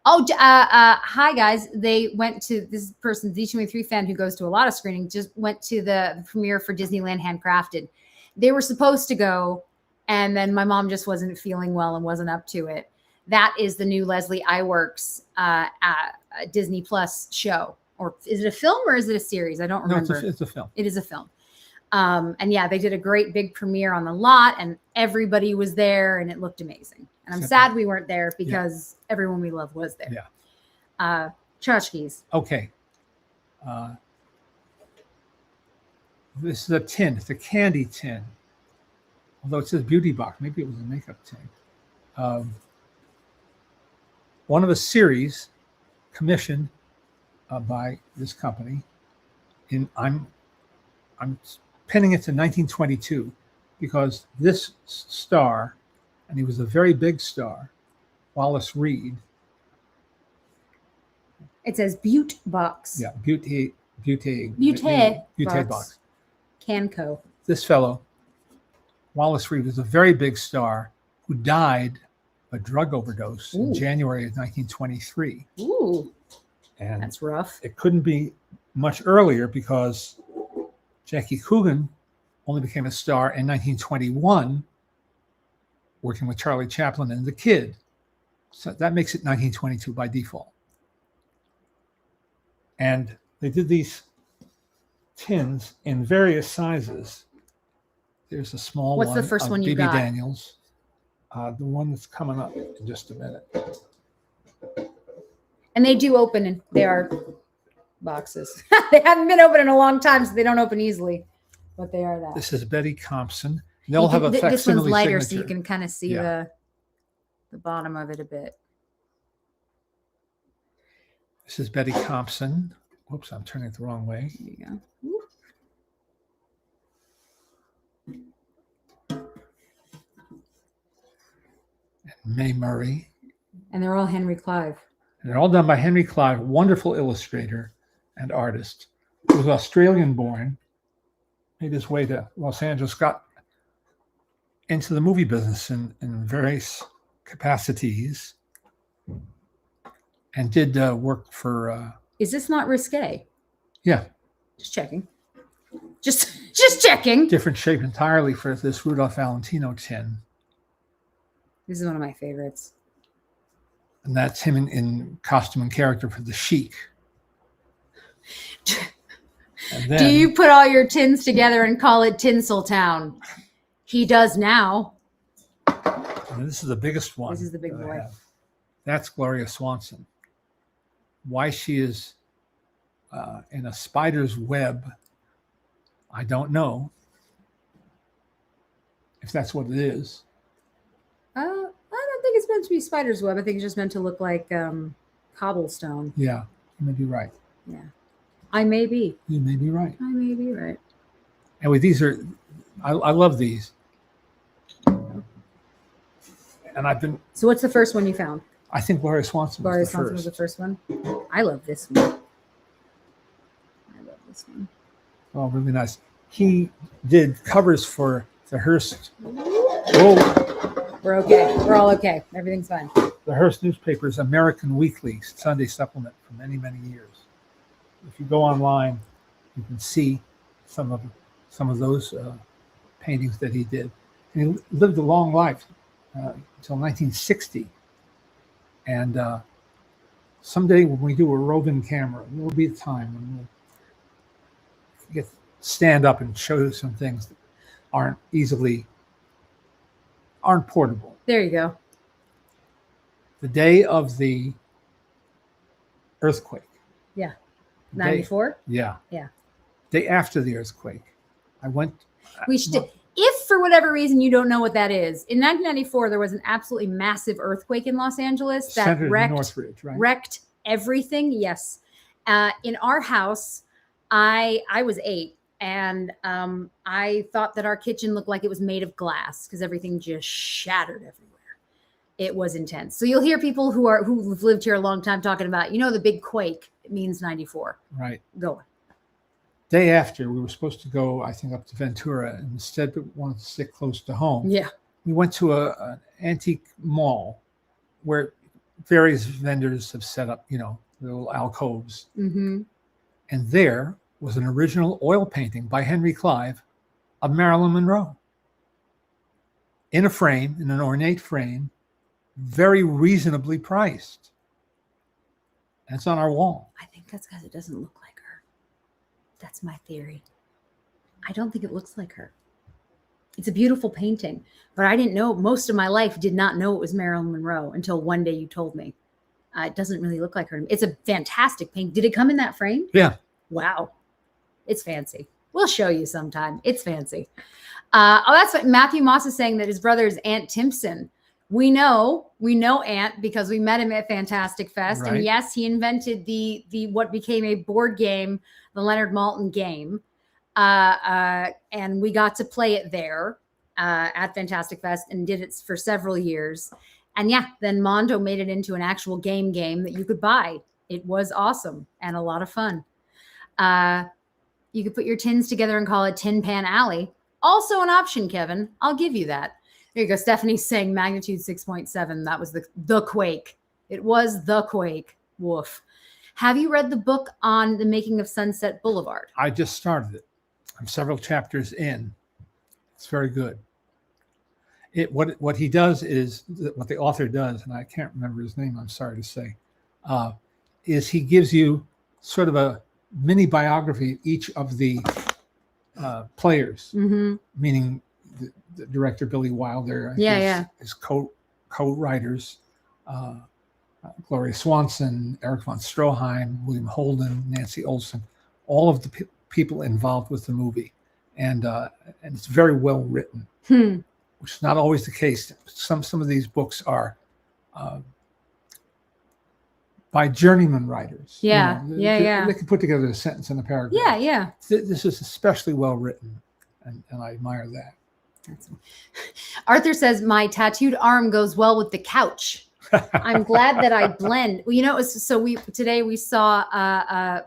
Oh, hi, guys. They went to this person, D23 fan who goes to a lot of screenings, just went to the premiere for Disneyland Handcrafted. They were supposed to go, and then my mom just wasn't feeling well and wasn't up to it. That is the new Leslie Iwerks Disney Plus show. Or is it a film or is it a series? I don't remember. No, it's a film. It is a film. And yeah, they did a great big premiere on the lot, and everybody was there, and it looked amazing. And I'm sad we weren't there because everyone we love was there. Yeah. Tchotchkes. Okay. This is a tin. It's a candy tin. Although it says beauty box. Maybe it was a makeup tin. One of a series commissioned by this company. I'm pinning it to 1922 because this star, and he was a very big star, Wallace Reed. It says Butte Box. Yeah, Butte box. Canco. This fellow, Wallace Reed, was a very big star who died of a drug overdose in January of 1923. Ooh, and that's rough. It couldn't be much earlier because Jackie Coogan only became a star in 1921, working with Charlie Chaplin and The Kid. So that makes it 1922 by default. And they did these tins in various sizes. There's a small one. What's the first one you B.B. got? Daniels. The one that's coming up in just a minute. And they do open, and they are boxes. They haven't been open in a long time, so they don't open easily. But they are that. This is Betty Compson. They'll have a facsimile This one's lighter, signature. so you can kind of see the bottom of it a bit. This is Betty Compson Whoops, I'm turning it the wrong way. There you go. Whoop. Mae Murray. And they're all Henry Clive. And they're all done by Henry Clive, wonderful illustrator and artist. He was Australian born, made his way to Los Angeles, got into the movie business in various capacities, and did work for... Is this not risque? Yeah. Just checking. Just checking. Different shape entirely for this Rudolph Valentino tin. This is one of my favorites. And that's him in costume and character for the Sheik. And then, do you put all your tins together and call it Tinseltown? He does now. And this is the biggest one. This is the big that I boy. have. That's Gloria Swanson. Why she is in a spider's web, I don't know. If that's what it is. I don't think it's meant to be spider's web. I think it's just meant to look like cobblestone. Yeah, you may be right. Yeah. I may be. You may be right. I may be right. Anyway, these are, I love these. And I've been, So what's the first one you found? I think Gloria Swanson Gloria was the Swanson was first. the first one. I love this one. I love this one. Oh, really nice. He did covers for the Hearst. Oh, We're okay. We're all okay. Everything's fine. the Hearst newspaper's American Weekly Sunday supplement for many, many years. If you go online, you can see some of those paintings that he did. And he lived a long life until 1960. And someday when we do a roving camera, there will be a time when we'll stand up and show you some things that aren't portable. There you go. The day of the earthquake. Yeah. The 94? Yeah. Yeah. Day after the earthquake, I went. We should. If for whatever reason you don't know what that is, in 1994 there was an absolutely massive earthquake in Los Angeles that Centered in wrecked Northridge, right? wrecked everything. Yes, in our house, I was 8, and I thought that our kitchen looked like it was made of glass because everything just shattered everywhere. It was intense. So you'll hear people who've lived here a long time talking about, the big quake. It means 94. Right. Go on. Day after, we were supposed to go, I think, up to Ventura, and instead we wanted to stick close to home. Yeah. We went to an antique mall where various vendors have set up, little alcoves. Mm-hmm. And there was an original oil painting by Henry Clive of Marilyn Monroe. In a frame, in an ornate frame, very reasonably priced. And it's on our wall. I think that's because it doesn't look like her. That's my theory. I don't think it looks like her. It's a beautiful painting, but I didn't know, most of my life did not know it was Marilyn Monroe until one day you told me. It doesn't really look like her. It's a fantastic painting. Did it come in that frame? Yeah. Wow. It's fancy. We'll show you sometime. It's fancy. That's what Matthew Moss is saying, that his brother is Ant Timpson. We know Ant because we met him at Fantastic Fest. Right. And yes, he invented the what became a board game, the Leonard Maltin game. And we got to play it there at Fantastic Fest and did it for several years. And yeah, then Mondo made it into an actual game that you could buy. It was awesome and a lot of fun. You could put your tins together and call it Tin Pan Alley. Also an option, Kevin. I'll give you that. There you go. Stephanie's saying magnitude 6.7. That was the quake. It was the quake. Woof. Have you read the book on the making of Sunset Boulevard? I just started it. I'm several chapters in. It's very good. What he does is, what the author does, and I can't remember his name, I'm sorry to say, is he gives you sort of a mini biography of each of the players, Mm-hmm. meaning the director Billy Wilder, his co-writers, Gloria Swanson, Eric von Stroheim, William Holden, Nancy Olson, all of the people involved with the movie, and it's very well written, which is not always the case. Some of these books are by journeyman writers. Yeah, yeah. They can put together a sentence in a paragraph. Yeah, yeah. This is especially well written, and I admire that. Arthur says, my tattooed arm goes well with the couch. I'm glad that I blend. Well, you know, today we saw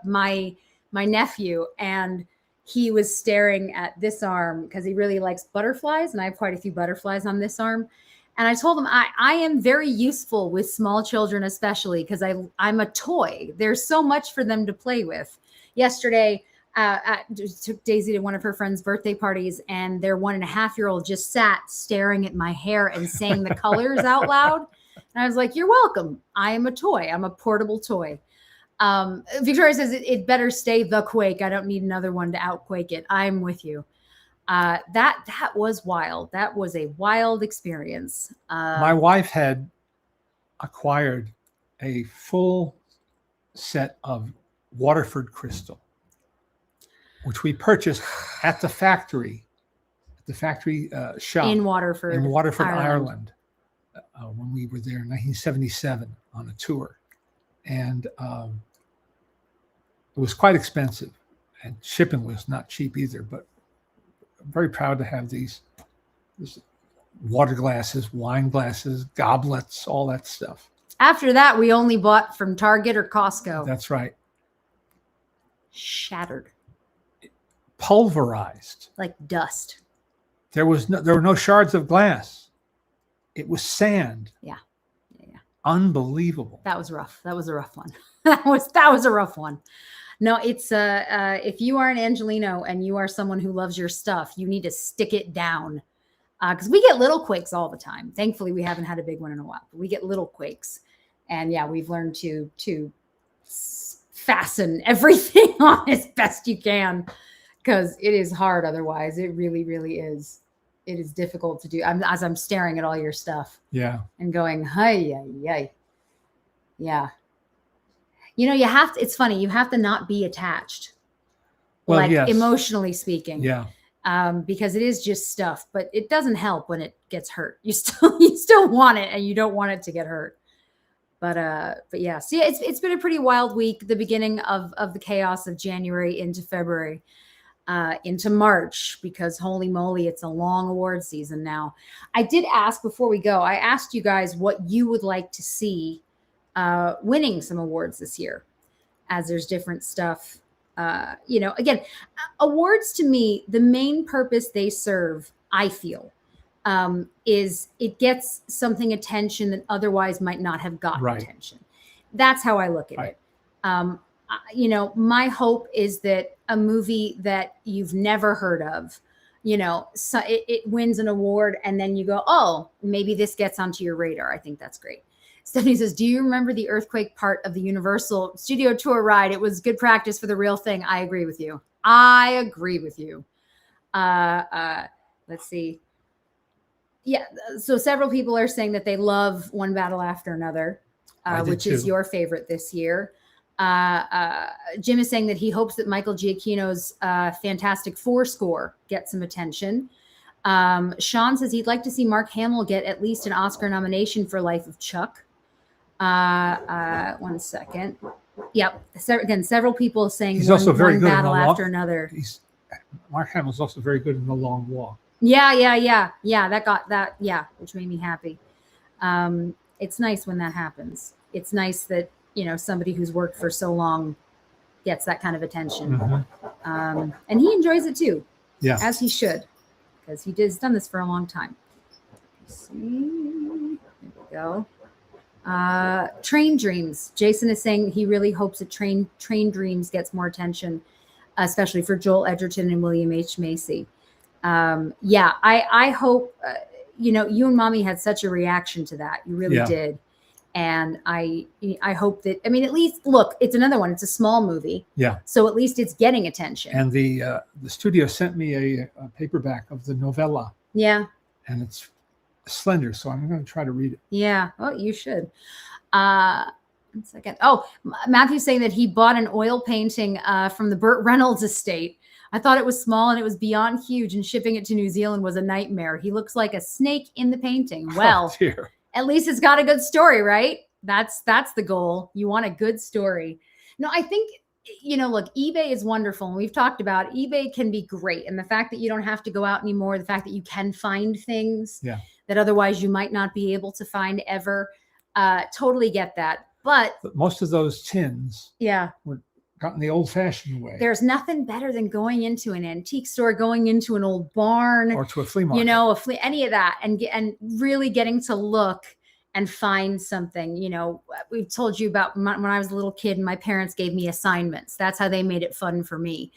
my nephew, and he was staring at this arm because he really likes butterflies, and I have quite a few butterflies on this arm. And I told him I am very useful with small children, especially because I'm a toy. There's so much for them to play with. Yesterday, took Daisy to one of her friends' birthday parties, and their 1.5-year-old just sat staring at my hair and saying the colors out loud. And I was like, you're welcome. I am a toy. I'm a portable toy. Victoria says it better stay the Quake. I don't need another one to outquake it. I'm with you. That was wild. That was a wild experience. My wife had acquired a full set of Waterford crystal, which we purchased at the factory shop in Waterford, Ireland, when we were there in 1977 on a tour, and it was quite expensive, and shipping was not cheap either. But I'm very proud to have these water glasses, wine glasses, goblets, all that stuff. After that, we only bought from Target or Costco. That's right. Shattered. Pulverized. Like dust. There were no shards of glass. It was sand. Yeah. Unbelievable. That was rough. That was a rough one. that was a rough one. No, it's if you are an Angelino and you are someone who loves your stuff, you need to stick it down. Because we get little quakes all the time. Thankfully, we haven't had a big one in a while. But we get little quakes. And yeah, we've learned to fasten everything on as best you can, because it is hard otherwise. It really, really is. It is difficult to do. As I'm staring at all your stuff. Yeah. And going, hey. Yeah. You know, it's funny. You have to not be attached. Well, like yes. Emotionally speaking. Yeah. Because it is just stuff, but it doesn't help when it gets hurt. You still want it, and you don't want it to get hurt. But yeah, so yeah, it's been a pretty wild week. The beginning of the chaos of January into February, into March, because holy moly, it's a long award season now. I did ask before we go. I asked you guys what you would like to see winning some awards this year, as there's different stuff. Again, awards to me, the main purpose they serve, I feel, is it gets something attention that otherwise might not have gotten attention. That's how I look at it. My hope is that a movie that you've never heard of, so it wins an award, and then you go, oh, maybe this gets onto your radar. I think that's great. Stephanie says, do you remember the earthquake part of the Universal Studio Tour ride? It was good practice for the real thing. I agree with you. Let's see. Yeah. So several people are saying that they love One Battle After Another, which is your favorite this year. Jim is saying that he hopes that Michael Giacchino's Fantastic Four score gets some attention. Sean says he'd like to see Mark Hamill get at least an Oscar nomination for Life of Chuck. 1 second. Yep. Several people saying he's also very good battle after another. Mark Hamill's also very good in The Long Walk. Yeah. Which made me happy. It's nice when that happens. It's nice that, somebody who's worked for so long gets that kind of attention. Mm-hmm. And he enjoys it too. Yeah. As he should, because he's done this for a long time. Let's see. There we go. Train Dreams. Jason is saying he really hopes that Train Dreams gets more attention, especially for Joel Edgerton and William H. Macy. I hope, you and Mommy had such a reaction to that. You really did. And I hope that, at least, look, it's another one. It's a small movie. Yeah. So at least it's getting attention. And the studio sent me a paperback of the novella. Yeah. And it's slender, so I'm going to try to read it. Yeah. Well, you should. 1 second. Oh, Matthew's saying that he bought an oil painting from the Burt Reynolds estate. I thought it was small and it was beyond huge, and shipping it to New Zealand was a nightmare. He looks like a snake in the painting. Well, at least it's got a good story, right? That's the goal. You want a good story. No, I think, look, eBay is wonderful. And we've talked about eBay can be great. And the fact that you don't have to go out anymore, the fact that you can find things that otherwise you might not be able to find ever. Totally get that. But most of those tins were gotten the old fashioned way. There's nothing better than going into an antique store, going into an old barn, or to a flea market, any of that, and really getting to look and find something. We've told you about when I was a little kid and my parents gave me assignments. That's how they made it fun for me.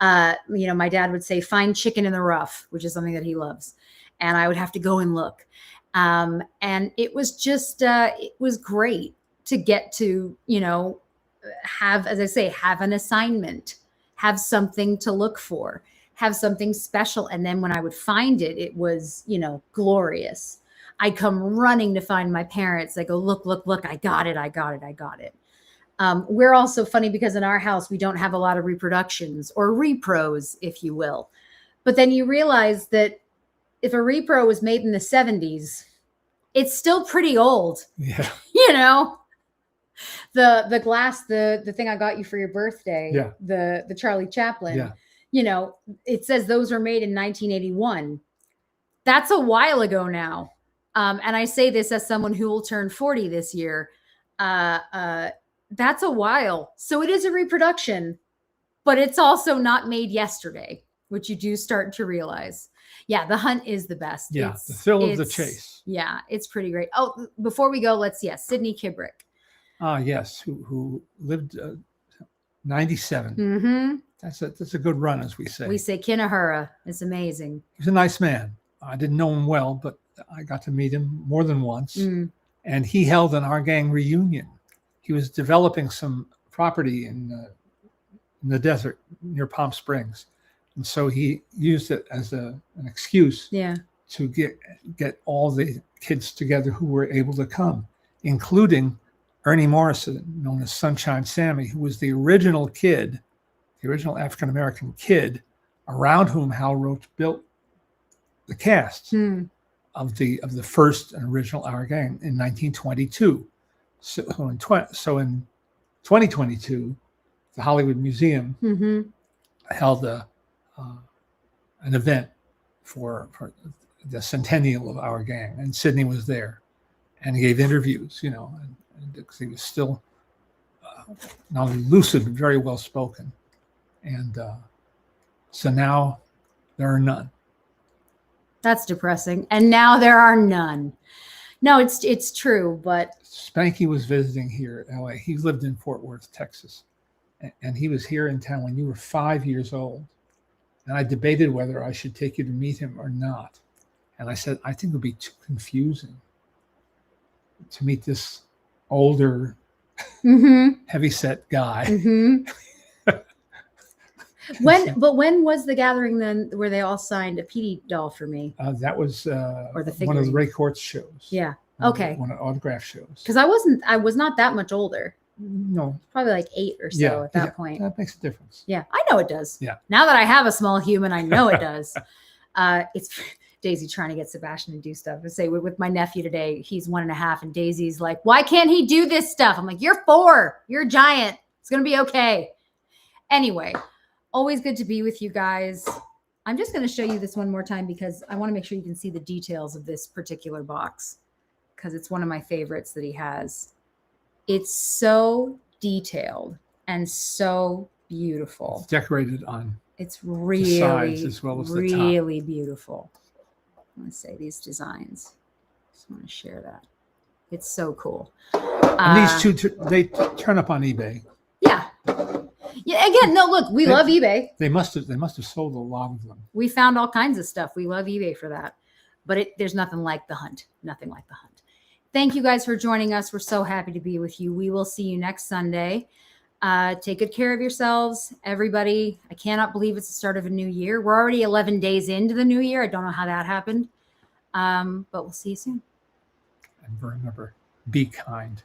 My dad would say, find chicken in the rough, which is something that he loves. And I would have to go and look. And it was just, it was great to get to, have, as I say, have an assignment, have something to look for, have something special. And then when I would find it, it was, glorious. I come running to find my parents. I go, look, I got it. We're also funny because in our house, we don't have a lot of reproductions or repros, if you will. But then you realize that if a repro was made in the 70s, it's still pretty old. Yeah. The glass, the thing I got you for your birthday, the Charlie Chaplin, it says those were made in 1981. That's a while ago now. And I say this as someone who will turn 40 this year. That's a while. So it is a reproduction, but it's also not made yesterday, which you do start to realize. Yeah, the hunt is the best. Yeah, the thrill of the chase. Yeah, it's pretty great. Oh, before we go, Sidney Kibrick. Yes, who lived 97. Mm-hmm. That's a good run, as we say. We say Kinahura. It's amazing. He's a nice man. I didn't know him well, but I got to meet him more than once. Mm. And he held an Our Gang reunion. He was developing some property in the desert near Palm Springs. And so he used it as an excuse to get all the kids together who were able to come, including Ernie Morrison, known as Sunshine Sammy, who was the original African-American kid around whom Hal Roach built the cast of the first and original Our Gang in 1922. So in 2022, the Hollywood Museum held an event for the centennial of Our Gang, and Sidney was there, and he gave interviews, and because he was still not only lucid but very well spoken, and so now there are none. That's depressing, and now there are none. No, it's true, but Spanky was visiting here in LA. He lived in Fort Worth, Texas, and he was here in town when you were 5 years old. And I debated whether I should take you to meet him or not. And I said, I think it would be too confusing to meet this older, heavyset guy. When was the gathering then where they all signed a PD doll for me? That was or the one of the Ray Courts shows. Yeah. Okay. One of autograph shows. Because I was not that much older. No. Probably like 8 or so at that point. That makes a difference. Yeah, I know it does. Yeah. Now that I have a small human, I know it does. It's Daisy trying to get Sebastian to do stuff. I say with my nephew today, he's 1.5, and Daisy's like, why can't he do this stuff? I'm like, you're 4. You're a giant. It's going to be okay. Anyway, always good to be with you guys. I'm just going to show you this one more time because I want to make sure you can see the details of this particular box because it's one of my favorites that he has. It's so detailed and so beautiful. It's decorated on it's really, the sides as well as the top. Really beautiful. Let's say these designs. Just want to share that. It's so cool. And these two, they turn up on eBay. Yeah. Yeah. Again, no. Look, we love eBay. They must have sold a lot of them. We found all kinds of stuff. We love eBay for that. But there's nothing like the hunt. Nothing like the hunt. Thank you guys for joining us. We're so happy to be with you. We will see you next Sunday. Take good care of yourselves, everybody. I cannot believe it's the start of a new year. We're already 11 days into the new year. I don't know how that happened. But we'll see you soon. And remember, be kind.